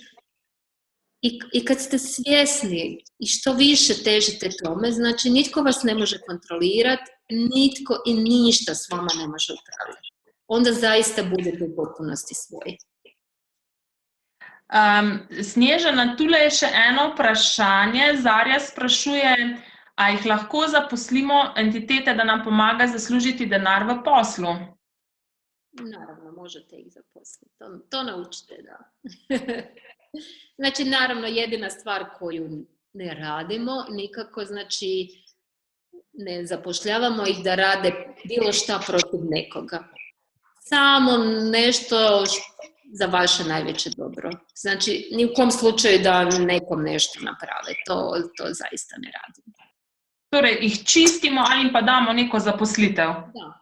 I kad ste svjesni i što više težite tome, znači nitko vas ne može kontrolirati, nitko i ništa s vama ne može upravljati. Onda zaista budete u potpunosti svoji. Snežana, tule je še eno vprašanje. Zarja sprašuje, a jih lahko zaposlimo entitete, da nam pomaga zaslužiti denar v poslu? Naravno, možete ih zaposliti. To naučite, da. Znači, naravno, jedina stvar koju ne radimo nikako, znači, ne zapošljavamo ih da rade bilo šta protiv nekoga. Samo nešto za vaše najveće dobro. Znači, ni u kom slučaju da nekom nešto naprave. To zaista ne radimo. Torej, ih čistimo ali pa damo neko zaposlitev? Da.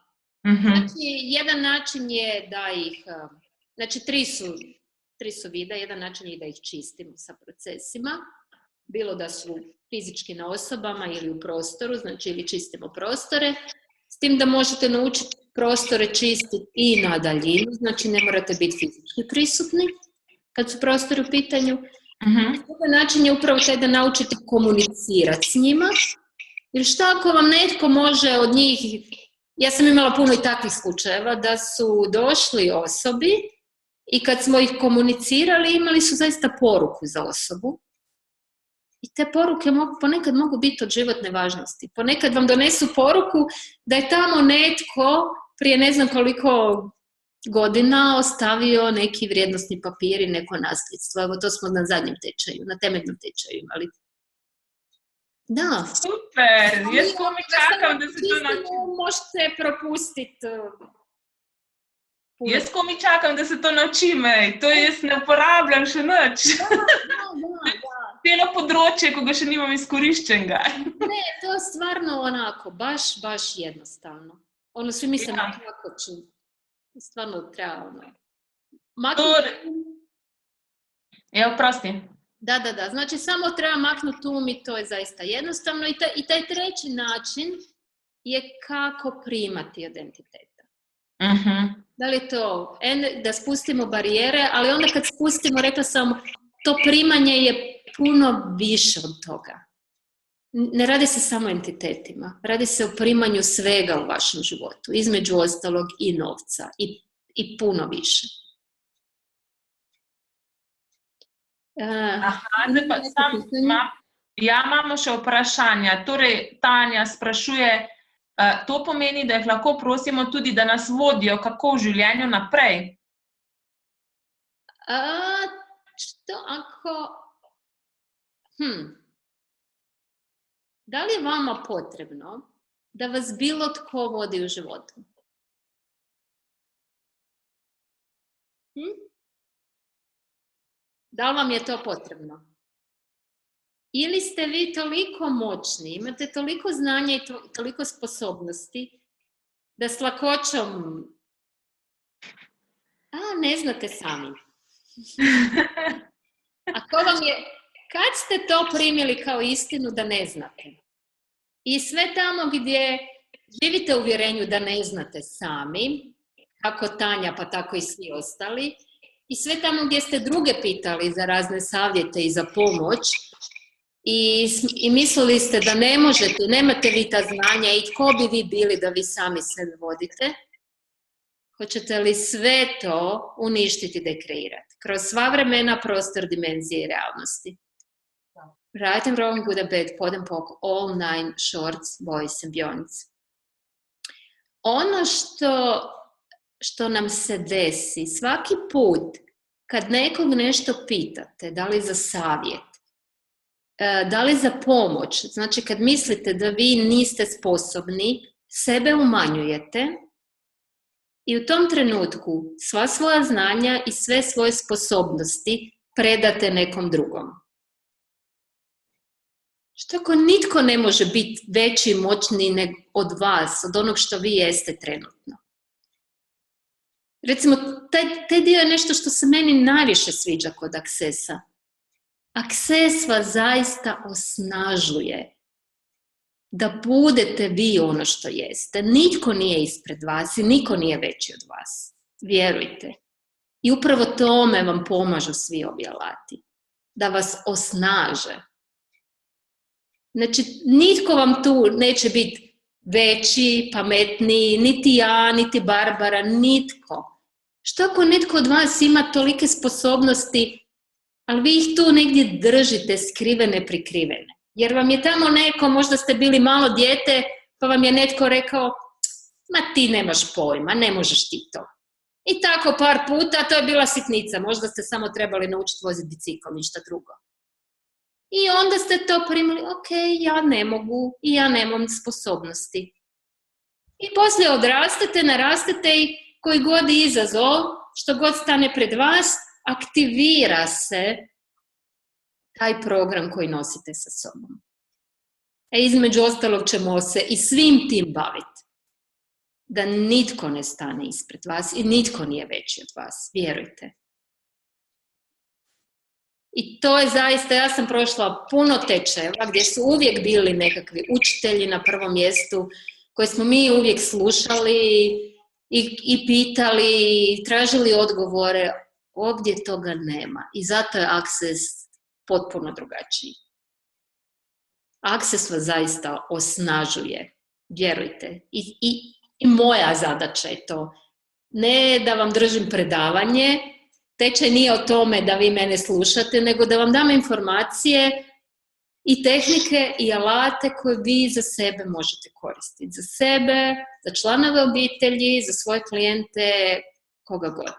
Znači, jedan način je da ih... Znači, tri su vida. Jedan način je da ih čistimo sa procesima. Bilo da su fizički na osobama ili u prostoru, znači ili čistimo prostore. S tim da možete naučiti prostore čistiti i na daljinu, znači ne morate biti fizički prisutni kad su prostori u pitanju. Drugi način je upravo taj da naučite komunicirati s njima. Jer šta ako vam netko može od njih... Ja sam imala puno i takvih slučajeva da su došli osobi i kad smo ih komunicirali imali su zaista poruku za osobu. I te poruke ponekad mogu biti od životne važnosti. Ponekad vam donesu poruku da je tamo netko prije ne znam koliko godina ostavio neki vrijednosni papir i neko nasljedstvo. Evo, to smo na zadnjem tečaju, na temeljnom tečaju imali. Da. Super! Jaz komi čakam, da se to naučim. Možete propustiti. Jaz komi čakam, da se to naučim. To jaz ne uporabljam še nič. Da. Celo področje, ko ga še nimam izkoriščenega. Ne, to je stvarno onako, baš jednostavno. Svi mislim kako ću. Stvarno treba Ja, oprosti. Da. Znači, samo treba maknuti i to je zaista jednostavno. I taj treći način je kako primati od entiteta. Da li je to da spustimo barijere, ali onda kad spustimo, rekla sam, to primanje je puno više od toga. Ne radi se samo o entitetima, radi se o primanju svega u vašem životu, između ostalog i novca, i puno više. Ja imamo še vprašanja. Torej, Tanja sprašuje, to pomeni, da jih lahko prosimo tudi, da nas vodijo, kako v življenju naprej? Što ako... Da li je vama potrebno da vas bilo tko vodi u životu? Da li vam je to potrebno? Ili ste vi toliko moćni, imate toliko znanja i toliko sposobnosti da s lakoćom... ne znate sami. Ako vam je... Kad ste to primili kao istinu da ne znate? I sve tamo gdje živite u uvjerenju da ne znate sami, kako Tanja pa tako i svi ostali, i sve tamo gdje ste druge pitali za razne savjete i za pomoć i mislili ste da ne možete, nemate vi ta znanja i tko bi vi bili da vi sami sebe vodite, hoćete li sve to uništiti i dekreirati? Kroz sva vremena, prostor, dimenzije i realnosti. Right and wrong, good and bad, pod and pock, all nine shorts, boys and beyonds. Ono što nam se desi svaki put kad nekog nešto pitate, da li za savjet, da li za pomoć, znači kad mislite da vi niste sposobni, sebe umanjujete i u tom trenutku sva svoja znanja i sve svoje sposobnosti predate nekom drugom. Što ako nitko ne može biti veći i moćniji od vas, od onog što vi jeste trenutno? Recimo, taj dio je nešto što se meni najviše sviđa kod Accessa. Access vas zaista osnažuje da budete vi ono što jeste. Nitko nije ispred vas i niko nije veći od vas. Vjerujte. I upravo tome vam pomažu svi ovi alati. Da vas osnaže. Znači, nitko vam tu neće biti veći, pametniji, niti ja, niti Barbara, nitko. Što ako netko od vas ima tolike sposobnosti ali vi ih tu negdje držite skrivene, prikrivene. Jer vam je tamo neko, možda ste bili malo dijete, pa vam je netko rekao, ma ti nemaš pojma, ne možeš ti to. I tako par puta, to je bila sitnica, možda ste samo trebali naučiti voziti bicikl, ništa drugo. I onda ste to primili, ok, ja ne mogu i ja nemam sposobnosti. I poslije odrastete, narastete i koji god izazov, što god stane pred vas, aktivira se taj program koji nosite sa sobom. Između ostalog ćemo se i svim tim baviti. Da nitko ne stane ispred vas i nitko nije veći od vas, vjerujte. I to je zaista, ja sam prošla puno tečajeva gdje su uvijek bili nekakvi učitelji na prvom mjestu koje smo mi uvijek slušali i pitali i tražili odgovore. Ovdje toga nema i zato je Access potpuno drugačiji. Access vas zaista osnažuje, vjerujte. I moja zadaća je to. Ne da vam držim predavanje, tečaj nije o tome da vi mene slušate, nego da vam dam informacije i tehnike i alate koje vi za sebe možete koristiti. Za sebe, za članove obitelji, za svoje klijente, koga god.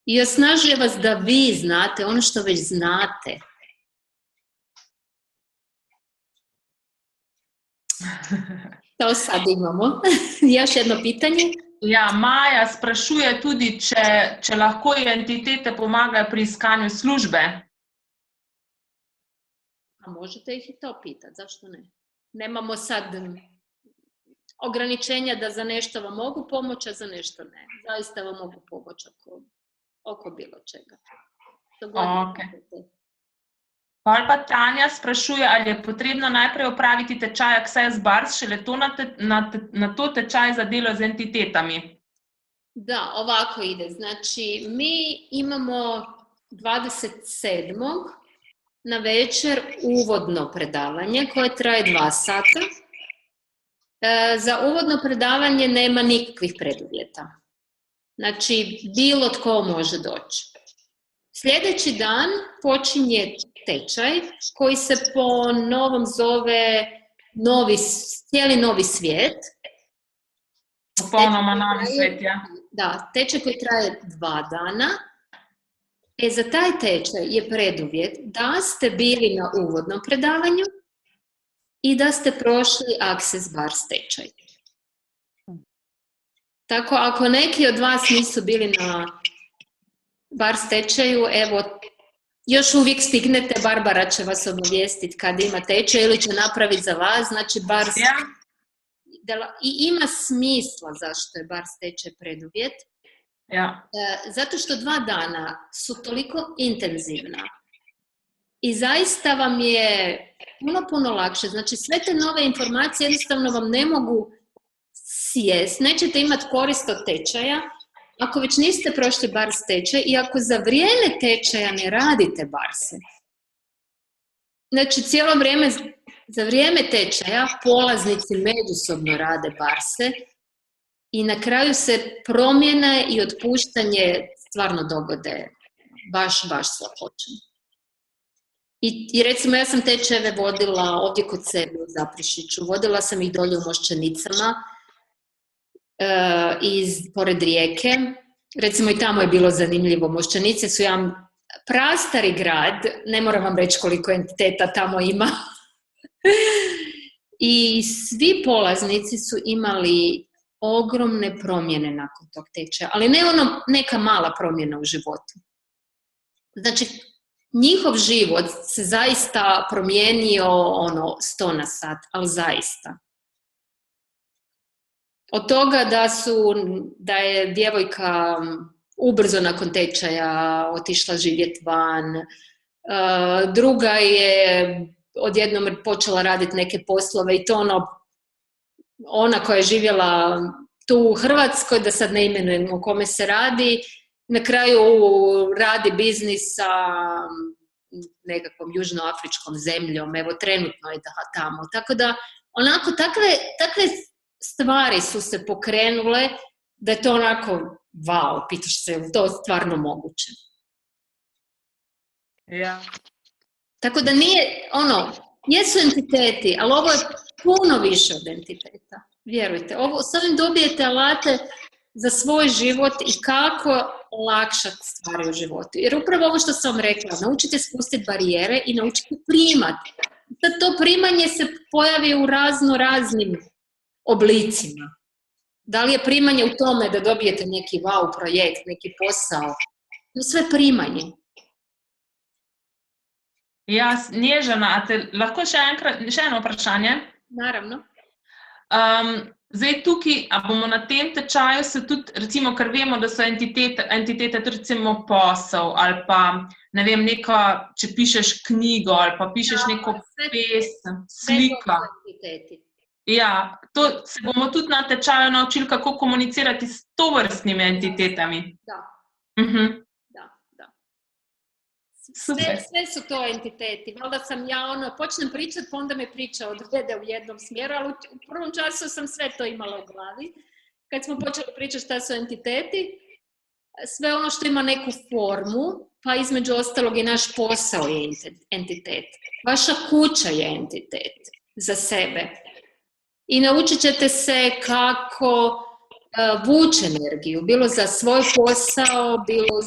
I osnažuje vas da vi znate ono što već znate. To sad imamo. Još jedno pitanje. Ja, Maja sprašuje tudi, če lahko identitete pomagajo pri iskanju službe. A možete ih i to pitati, zašto ne? Nemamo sad ograničenja da za nešto vam mogu pomoći, a za nešto ne. Zaista vam mogu pomoći oko bilo čega. Okay. Pa Tanja sprašuje, ali je potrebno najprej opraviti tečaj Access Bars, šele to na to tečaj za delo z entitetami. Da, ovako ide. Znači, mi imamo 27. na večer uvodno predavanje koje traje 2 sata. Za uvodno predavanje nema nikakvih preduvjeta. Znači, bilo tko može doći. Sljedeći dan počinje tečaj koji se po novom zove cijeli novi svijet. Popolnoma novi svijet, ja. Da, tečaj koji traje 2 dana. Za taj tečaj je preduvjet da ste bili na uvodnom predavanju i da ste prošli Access Bars tečaj. Tako, ako neki od vas nisu bili na Bars tečaju, evo, još uvijek stignete, Barbara će vas obavijestiti kad ima tečaj ili će napraviti za vas, znači Bars... Ja. I ima smisla zašto je Bars tečaj preduvjet. Ja. Zato što 2 dana su toliko intenzivna i zaista vam je puno lakše. Znači sve te nove informacije jednostavno vam ne mogu sjesti, nećete imati korist od tečaja ako već niste prošli Bars tečaj i ako za vrijeme tečaja ne radite Barse. Znači cijelo vrijeme, za vrijeme tečaja polaznici međusobno rade Barse i na kraju se promjene i otpuštanje stvarno dogode baš s lakoćom. I recimo ja sam tečajeve vodila ovdje kod sebe u Zaprešiću, vodila sam ih dolje u Mošćenicama, pored rijeke. Recimo i tamo je bilo zanimljivo. Mošćenice su jedan prastari grad, ne moram vam reći koliko entiteta tamo ima. I svi polaznici su imali ogromne promjene nakon tog tečaja, ali ne neka mala promjena u životu. Znači, njihov život se zaista promijenio 100 na sat, ali zaista. Od toga da je djevojka ubrzo nakon tečaja otišla živjeti van, druga je odjednom počela raditi neke poslove i to ona koja je živjela tu u Hrvatskoj, da sad ne imenujem o kome se radi, na kraju radi biznis sa nekakvom južnoafričkom zemljom, evo trenutno je tamo. Tako da, onako, takve stvari su se pokrenule da je to onako, wow, pitaš se, je li to stvarno moguće? Ja. Tako da nije, jesu entiteti, ali ovo je puno više od entiteta. Vjerujte, s ovim dobijete alate za svoj život i kako olakšati stvari u životu. Jer upravo ovo što sam vam rekla, naučite spustiti barijere i naučite primati. Sad to primanje se pojavi u raznim oblicima. Da li je primanje u tome da dobijete neki wow projekt, neki posao? To je sve primanje. Ja, Snežana, a te lahko še eno vprašanje? Naravno. Zdaj tukaj, a bomo na tem tečaju se tudi, recimo, ker vemo, da so entitete tudi recimo posel ali pa, ne vem, neko, če pišeš knjigo ali pa pišeš neko pesem, slika. Ja, to se bomo tudi na tečaju naučili, kako komunicirati s tovrstnimi entitetami. Da. Da. Super. Sve su to entiteti. Valjda sam ja počnem pričati, pa onda me priča odvede u jednom smjeru, ali u prvom času sam sve to imala u glavi. Kad smo počeli pričati šta su entiteti, sve ono što ima neku formu, pa između ostalog i naš posao je entitet. Vaša kuća je entitet za sebe. I naučit ćete se kako vući energiju, bilo za svoj posao, bilo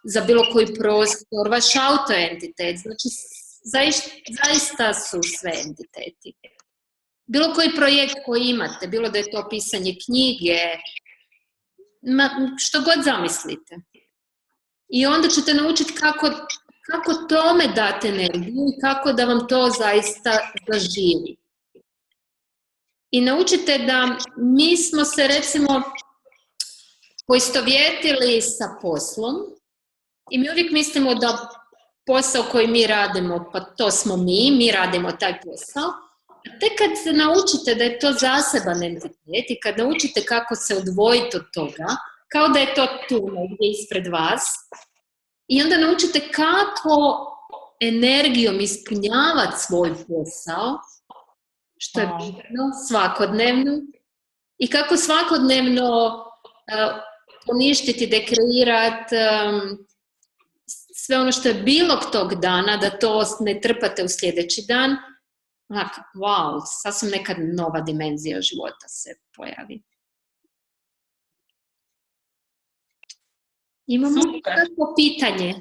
za bilo koji prostor. Vaš auto je entitet, znači zaista su sve entiteti. Bilo koji projekt koji imate, bilo da je to pisanje knjige, što god zamislite. I onda ćete naučiti kako tome date energiju i kako da vam to zaista zaživi. I naučite da mi smo se recimo poistovjetili sa poslom i mi uvijek mislimo da posao koji mi radimo, pa to smo mi radimo taj posao. A tek kad se naučite da je to zaseban entitet i kad naučite kako se odvojiti od toga, kao da je to tu negdje ispred vas, i onda naučite kako energijom ispunjavati svoj posao, što je bitno, svakodnevno, i kako svakodnevno poništiti, dekreirati sve ono što je bilog tog dana, da to ne trpate u sljedeći dan. Wow, sasvim neka nova dimenzija života se pojavi. Imamo kakvo pitanje?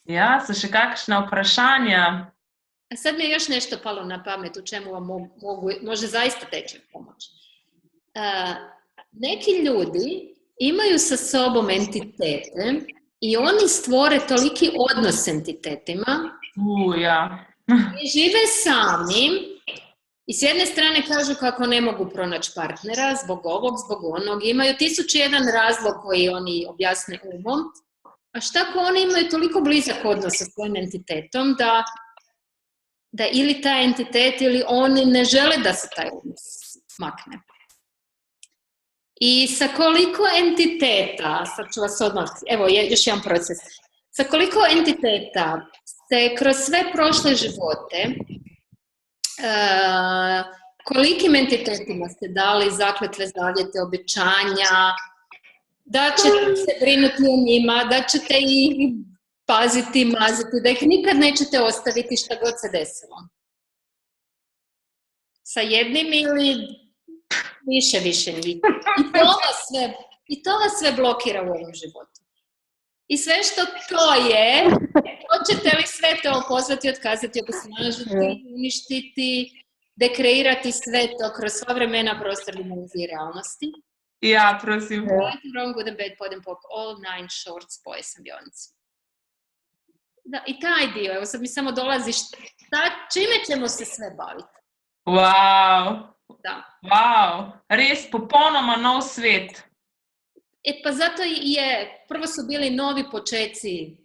Ja, so še kakšna vprašanja? A sad mi je još nešto palo na pamet u čemu vam može zaista teći pomoć. Neki ljudi imaju sa sobom entitete i oni stvore toliki odnos s entitetima Ja. i žive sami i s jedne strane kažu kako ne mogu pronaći partnera zbog ovog, zbog onog. Imaju 1001 razlog koji oni objasne umom. A šta ako oni imaju toliko blizak odnos sa svojim entitetom da ili taj entitet ili oni ne žele da se taj odnos makne. I sa koliko entiteta, sad ću vas odmah, evo još jedan proces, sa koliko entiteta ste kroz sve prošle živote, kolikim entitetima ste dali zakletve, zavjete, obećanja, da ćete se brinuti o njima, da ćete ih paziti, maziti, da ih nikad nećete ostaviti šta god se desilo. Sa jednim ili više njih. I to vas sve blokira u ovom životu. I sve što to je, hoćete li sve to pozvati, otkazati, obosnažiti, uništiti, dekreirati sve to kroz sva vremena, prostor, dimenzije, realnosti. Ja, prosim. Right and wrong, good and bad, pod and pop, all 9 shorts, boys and beyonds. Da, i taj dio, evo sad mi samo dolazi, čime ćemo se sve baviti? Wow. Da. Wow, res popolnoma nov svet. Pa zato prvo su bili novi počeci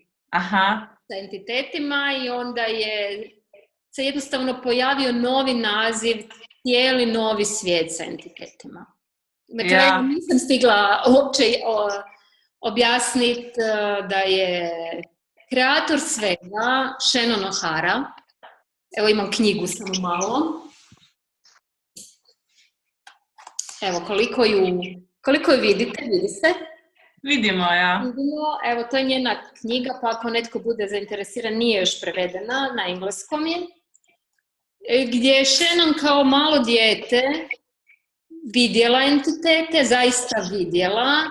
sa entitetima i onda se jednostavno pojavio novi naziv, cijeli novi svijet sa entitetima. Na kraju nisam stigla uopće objasniti da je kreator svega Shannon O'Hara. Evo imam knjigu samo malo. Evo koliko ju vidite, vidi se. Vidimo, ja. Vidimo, evo, to je njena knjiga, pa ako netko bude zainteresiran, nije još prevedena, na engleskom je, gdje je Shannon kao malo dijete vidjela entitete, zaista vidjela.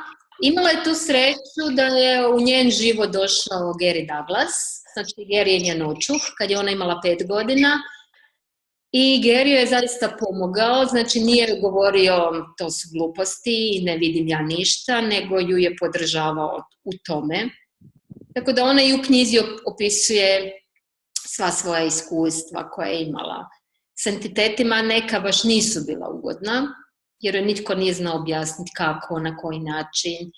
Imala je tu sreću da je u njen život došao Gary Douglas, znači Gary je njen očuh, kad je ona imala 5 godina. I Gary je zaista pomogao, znači nije govorio to su gluposti, ne vidim ja ništa, nego ju je podržavao u tome. Tako da ona i u knjizi opisuje sva svoja iskustva koja je imala. S entitetima neka baš nisu bila ugodna, jer joj nitko nije znao objasniti kako, na koji način.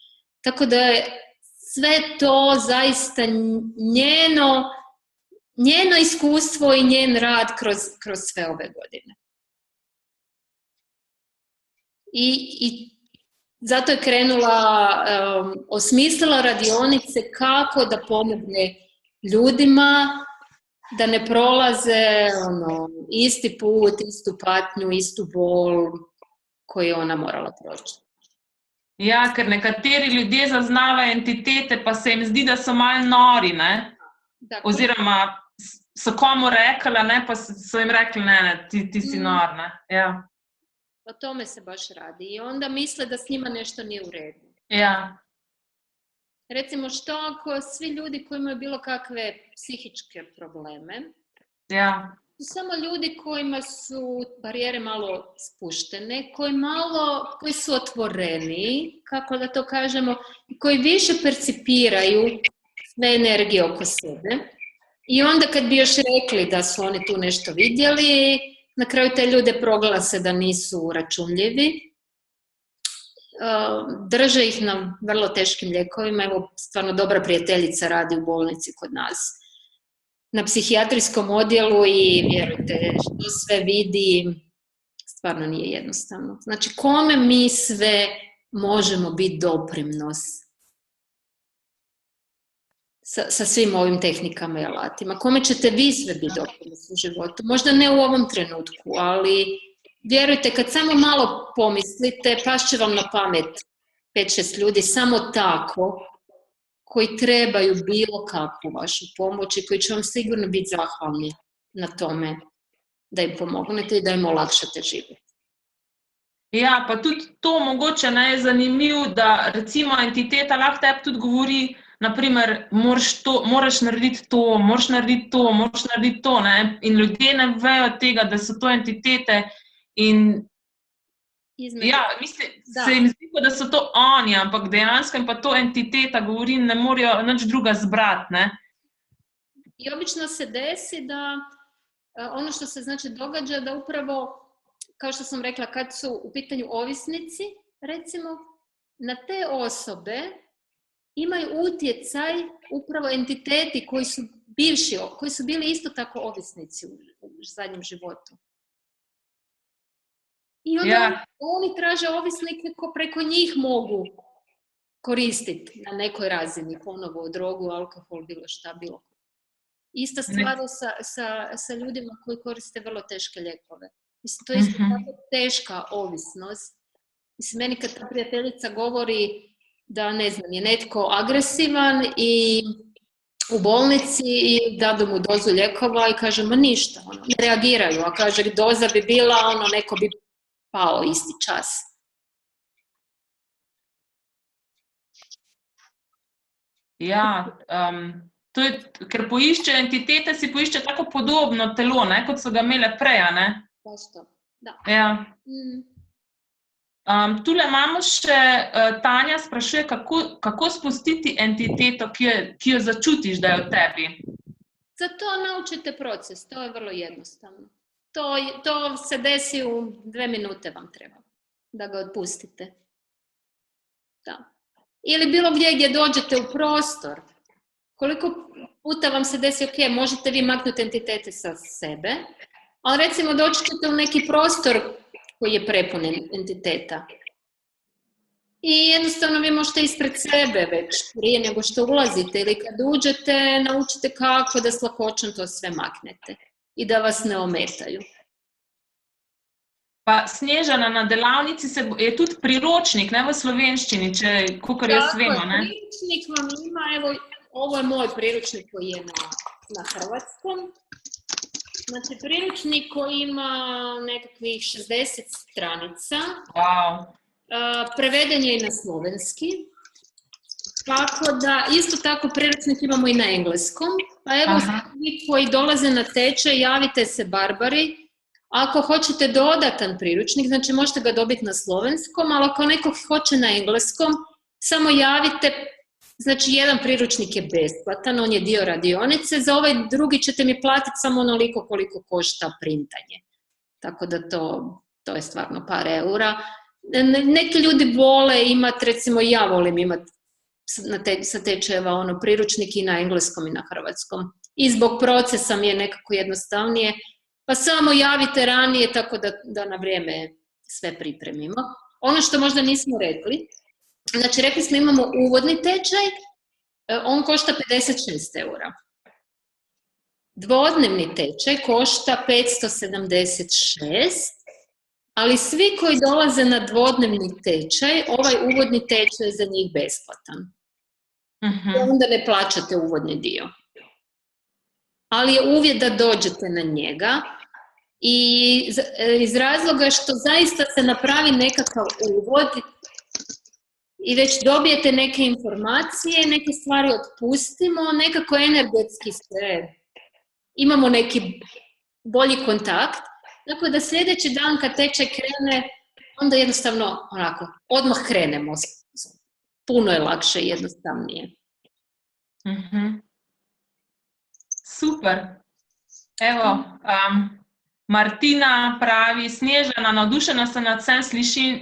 Tako da je sve to zaista njeno iskustvo i njen rad kroz sve ove godine. I zato je krenula, osmislila radionice kako da pomogne ljudima da ne prolaze isti put, istu patnju, istu bol koju je ona morala proći. Ja, ker nekateri ljudje zaznavajo entitete, pa se jim zdi, da so malo nori, ne? Dakle, Oziroma so komu rekla, ne, pa so jim rekli, ne, ti si nor, ne. Ja. o tome se baš radi. I onda misle da s njima nešto nije u redu. Ja. Recimo, što ako svi ljudi koji imaju bilo kakve psihičke probleme, Ja. su samo ljudi kojima su barijere malo spuštene, koji su otvoreni, kako da to kažemo, koji više percipiraju sve energije oko sebe. I onda kad bi još rekli da su oni tu nešto vidjeli, na kraju te ljude proglase da nisu računljivi. Drže ih na vrlo teškim lijekovima. Evo, stvarno dobra prijateljica radi u bolnici kod nas na psihijatrijskom odjelu i vjerujte, što sve vidi, stvarno nije jednostavno. Znači, kome mi sve možemo biti doprinos sa svim ovim tehnikama i alatima? Kome ćete vi sve biti doprinos u životu? Možda ne u ovom trenutku, ali vjerujte, kad samo malo pomislite, pašće vam na pamet 5-6 ljudi samo tako, koji trebaju bilo kakvu vašu pomoć i koji će vam sigurno biti zahvalni na tome da im pomognete i da im olakšate život. Ja, pa tudi to mogoče ne je zanimivo, da recimo entiteta lahko tebi tudi govori, naprimer, moraš narediti to, moraš narediti to, moraš narediti to, ne? In ljudje ne vejo tega, da so to entitete in ja, mislim, se jim zdi, da so to oni, ampak dejansko jim pa to entiteta govori, ne morejo nič druga zbrati, ne? I obično se desi da ono što se znači događa da upravo, kao što sam rekla, kad su u pitanju ovisnici, recimo, na te osobe imaju utjecaj upravo entiteti koji su bili isto tako ovisnici u zadnjem životu. I onda oni traže ovisnike ko preko njih mogu koristiti na nekoj razini, ponovo drogu, alkohol, bilo šta, bilo. Ista stvar sa ljudima koji koriste vrlo teške lijekove. Mislim, to je isto tako teška ovisnost. Mislim, meni kad ta prijateljica govori da, ne znam, je netko agresivan i u bolnici i dadu mu dozu lijekova i kaže, ma ništa, ne reagiraju, a kaže, doza bi bila, neko bi pao isti čas. Ja, to je, ker poišče entitete, si poišče tako podobno telo, ne, kot so ga imele prej, ne? Posto, da. Ja. Tule imamo še, Tanja sprašuje, kako spustiti entiteto, ki jo začutiš, da je v tebi? Zato naučite proces, to je vrlo jednostavno. To se desi u 2 minute vam treba, da ga otpustite. Da. Ili bilo gdje dođete u prostor. Koliko puta vam se desi, ok, možete vi maknuti entitete sa sebe, ali recimo doći ćete u neki prostor koji je prepun entiteta. I jednostavno vi možete ispred sebe već prije nego što ulazite ili kad uđete, naučite kako da s lakoćom to sve maknete i da vas ne ometaju. Pa Snježana, na delavnici je tudi priročnik, ne, v slovenščini, kakor jaz vemo, ne? Priručnik vam ima, evo, ovo je moj priručnik koji je na hrvatskom. Znači, priručnik koji ima nekakvih 60 stranica. Wow. Preveden je i na slovenski. Tako da, isto tako priručnik imamo i na engleskom. Pa evo, svi koji dolaze na tečaj, javite se Barbari. Ako hoćete dodatan priručnik, znači možete ga dobiti na slovenskom, ali ako neko hoće na engleskom, samo javite, znači jedan priručnik je besplatan, on je dio radionice, za ovaj drugi ćete mi platiti samo onoliko koliko košta printanje. Tako da to je stvarno par eura. Neki ljudi vole imati, recimo ja volim imati sa tečajeva priručnik i na engleskom i na hrvatskom. I zbog procesa mi je nekako jednostavnije. Pa samo javite ranije tako da na vrijeme sve pripremimo. Ono što možda nismo rekli, znači rekli smo imamo uvodni tečaj, on košta 56 eura. Dvodnevni tečaj košta 576, ali svi koji dolaze na dvodnevni tečaj, ovaj uvodni tečaj je za njih besplatan. Onda ne plaćate uvodni dio. Ali je uvjet da dođete na njega i iz razloga što zaista se napravi nekakav uvod i već dobijete neke informacije, neke stvari otpustimo, nekako energetski imamo neki bolji kontakt, tako da sljedeći dan kad tečaj krene, onda jednostavno odmah krenemo. Puno je lakše i jednostavnije. Super. Evo, Martina pravi, Snježana, navdušena sem nad vsem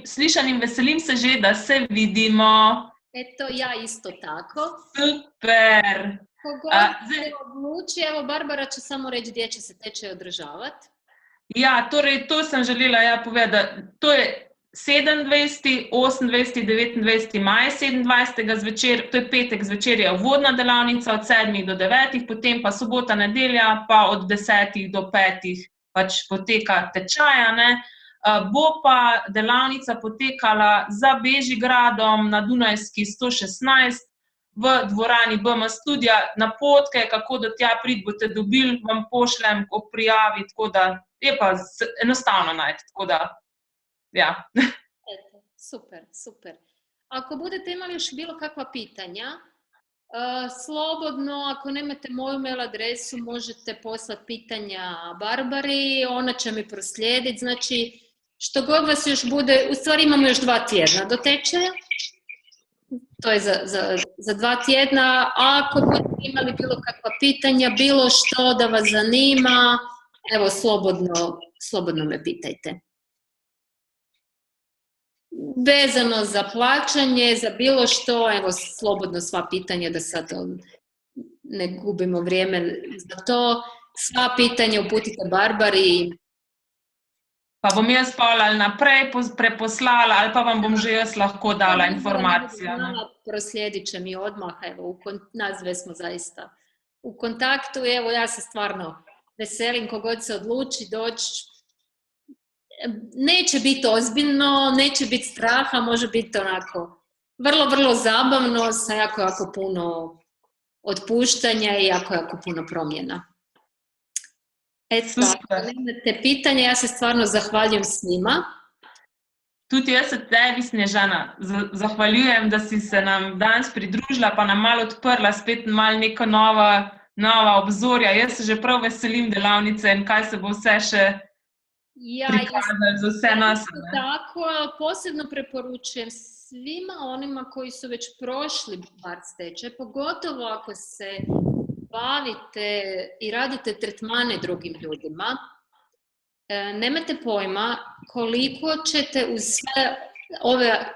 slišanim, veselim se že, da se vidimo. Eto, ja isto tako. Super. Kogod se odluči, evo Barbara će samo reći gdje će se tečaj održavati. Ja, torej, to sem želela povedati. To je 27., 28., 29. maj, 27. zvečer, to je petek zvečer, je uvodna delavnica od 7 do 9, potem pa sobota, nedelja, pa od 10 do 5 pač poteka tečaja, ne. Bo pa delavnica potekala za Bežigradom na Dunajski 116 v dvorani BM Studia. Napotke, kako do tja priti, boste dobili, vam pošljem, ko prijavi, tako da je pa enostavno najti, tako da, ja. Eto, super. Ako budete imali još bilo kakva pitanja, slobodno, ako nemate moju mail adresu, možete poslati pitanja Barbari, ona će mi proslijediti, znači što god vas još bude, u stvari imamo još 2 tjedna do tečaja, to je za 2 tjedna, a ako budete imali bilo kakva pitanja, bilo što da vas zanima, evo slobodno me pitajte. Vezano za plaćanje, za bilo što, evo slobodno sva pitanja, da sad ne gubimo vrijeme za to. Sva pitanja uputite Barbari. Pa bom jaz ali naprej preposlala, ali pa vam bom že jaz lahko dala informacijo. Proslijedit će mi odmah, evo, nas dve smo zaista u kontaktu. Evo, ja se stvarno veselim kogod se odluči doći. Neće biti ozbiljno, neće biti straha, može biti onako vrlo, vrlo zabavno sa jako puno otpuštanja i jako puno promjena. Eto, ako nemate pitanja, ja se stvarno zahvaljujem svima. Tudi jaz se tebi, Snježana, zahvaljujem, da si se nam danes pridružila, pa nam malo odprla spet malo neka nova obzorja. Jaz se že prav veselim delavnice in kaj se bo vse še prikazali za vse nas. Tako, posebno preporučujem svima onima koji su već prošli BARC tečaj, pogotovo ako se bavite i radite tretmane drugim ljudima, nemate pojma koliko ćete uz sve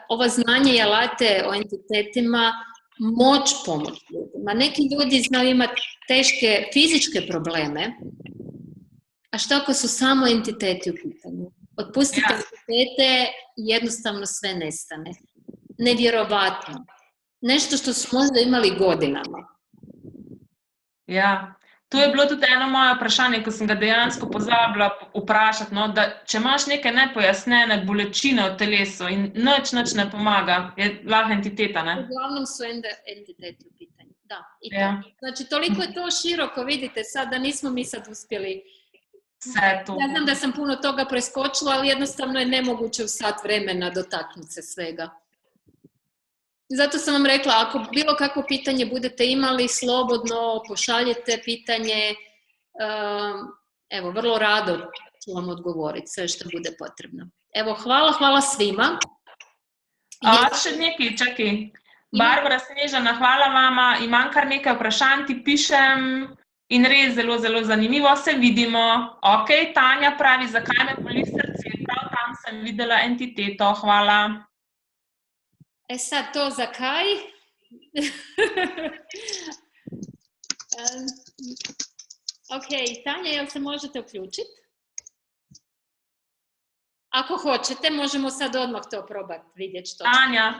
ova znanja i alate o entitetima moći pomoći ljudima. Neki ljudi znaju imati teške fizičke probleme, a što ako su samo entiteti u pitanju? Otpustite entitete i jednostavno sve nestane. Nevjerovatno. Nešto što su možda imali godinama. Ja, To je bilo tudi eno moje vprašanje, ko sem ga dejansko pozabila vprašati, no, da če imaš neke nepojasnene bolečine v telesu in nič ne pomaga, je lahko entiteta, ne? Uglavnom su entiteti u pitanju, da. I to. Ja. Znači, toliko je to široko, vidite sad, da nismo mi sad uspjeli. Vse to. Ja znam da sam puno toga preskočila, ali jednostavno je nemoguće u sat vremena dotaknuti se svega. Zato sam vam rekla, ako bilo kakvo pitanje budete imali, slobodno pošaljite pitanje. Evo, vrlo rado ću vam odgovoriti sve što bude potrebno. Evo, hvala svima. Še nekaj, čakaj. Barbara Snežana, hvala vama. Imam kar nekaj vprašanj, ti pišem in res zelo, zelo zanimivo se vidimo. Ok, Tanja pravi, zakaj me boli srce? Prav tam sem videla entiteto. Hvala. Sad to zakaj? Ok, Tanja, jel se možete uključiti? Ako hoćete, možemo sad odmah to probati, vidjeti što. Tanja.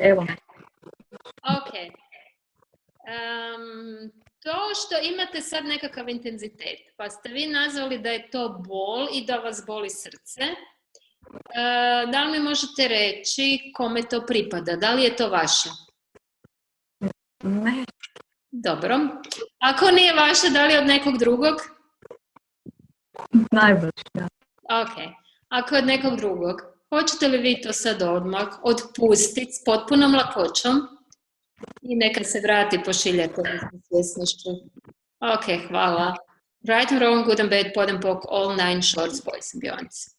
Evo. Ok. To što imate sad nekakav intenzitet, pa ste vi nazvali da je to bol i da vas boli srce, da li mi možete reći kome to pripada? Da li je to vaše? Ne. Dobro. Ako nije vaše, da li je od nekog drugog? Najbolje, da. Ok. Ako je od nekog drugog, hoćete li vi to sad odmah otpustiti s potpunom lakoćom i neka se vrati pošiljati sa svjesnošću? Ok, hvala. Right and wrong, good and bad, pod and poke, all nine shorts, boys and beyonds.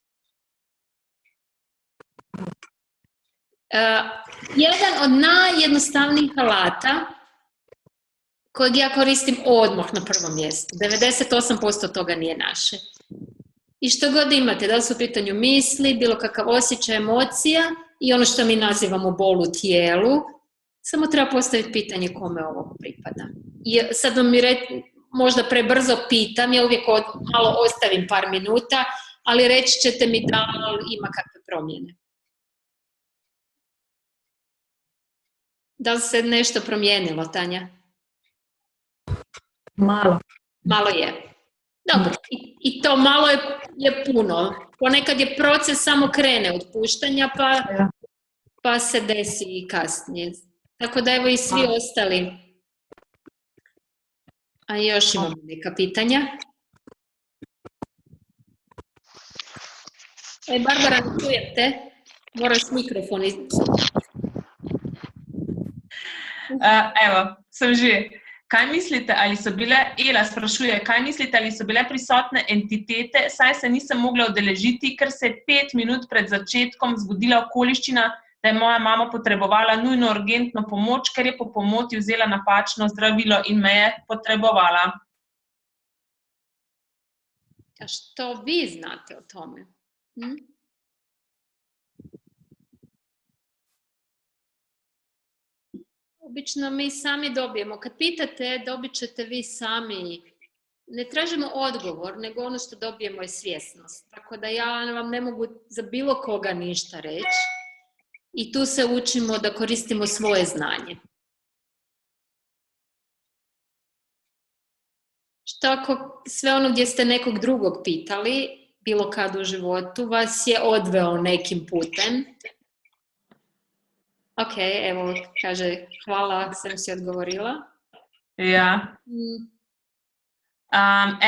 Jedan od najjednostavnijih alata kojeg ja koristim odmah na prvom mjestu. 98% toga nije naše. I što god imate, da li su u pitanju misli, bilo kakav osjećaj, emocija i ono što mi nazivamo bol u tijelu, samo treba postaviti pitanje kome ovo pripada. I sad vam mi možda prebrzo pitam, ja uvijek malo ostavim par minuta, ali reći ćete mi da ima kakve promjene. Da li se nešto promijenilo, Tanja? Malo. Malo je. Dobro, i to malo je puno. Ponekad je proces samo krene od puštanja, pa se desi i kasnije. Tako da evo i svi ostali. A još imamo neka pitanja. Barbara, ne čujem te? Moraš mikrofon. Evo, sem že. Kaj mislite, ali so bile, Ela sprašuje, kaj mislite, ali so bile prisotne entitete, saj se nisem mogla udeležiti, ker se je 5 minut pred začetkom zgodila okoliščina, da je moja mama potrebovala nujno urgentno pomoč, ker je po pomoti vzela napačno zdravilo in me je potrebovala. A što vi znate o tome? Obično mi sami dobijemo. Kad pitate, dobit ćete vi sami. Ne tražimo odgovor, nego ono što dobijemo je svjesnost. Tako da ja vam ne mogu za bilo koga ništa reći. I tu se učimo da koristimo svoje znanje. Što ako sve ono gdje ste nekog drugog pitali, bilo kad u životu, vas je odveo nekim putem. Ok, evo, kaže, hvala, sam si odgovorila. Ja.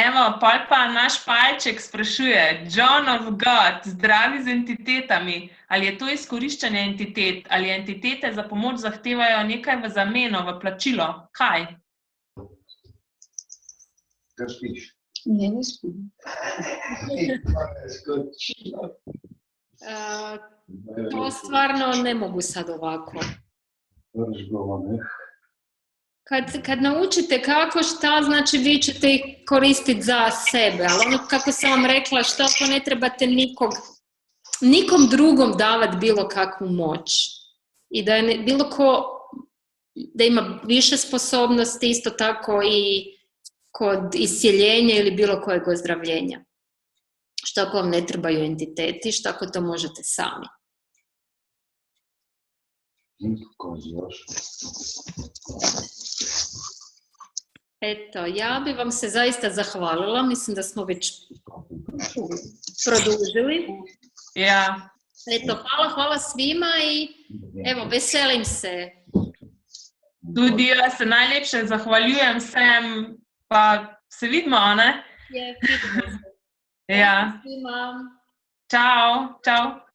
Evo, pa naš palček sprašuje, John of God, zdravi z entitetami, ali je to izkoriščanje entitet, ali entitete za pomoč zahtevajo nekaj v zameno, v plačilo? Kaj? Kaj spiš? Ne spim. To stvarno ne mogu sad ovako. Kad naučite kako šta, znači vi ćete ih koristiti za sebe, ali ono kako sam vam rekla, što ako ne trebate nikom drugom davati bilo kakvu moć. I da je bilo ko, da ima više sposobnosti, isto tako i kod iscjeljenja ili bilo kojeg ozdravljenja. Što ako vam ne trebaju entiteti, što ako to možete sami. Eto, ja bi vam se zaista zahvalila. Mislim da smo već produžili. Ja. Eto, hvala svima i evo, veselim se. Tudi jaz se najlepše zahvaljujem vsem, pa se vidimo, ne? Vidimo se. Ja. Svima. Čau, čau.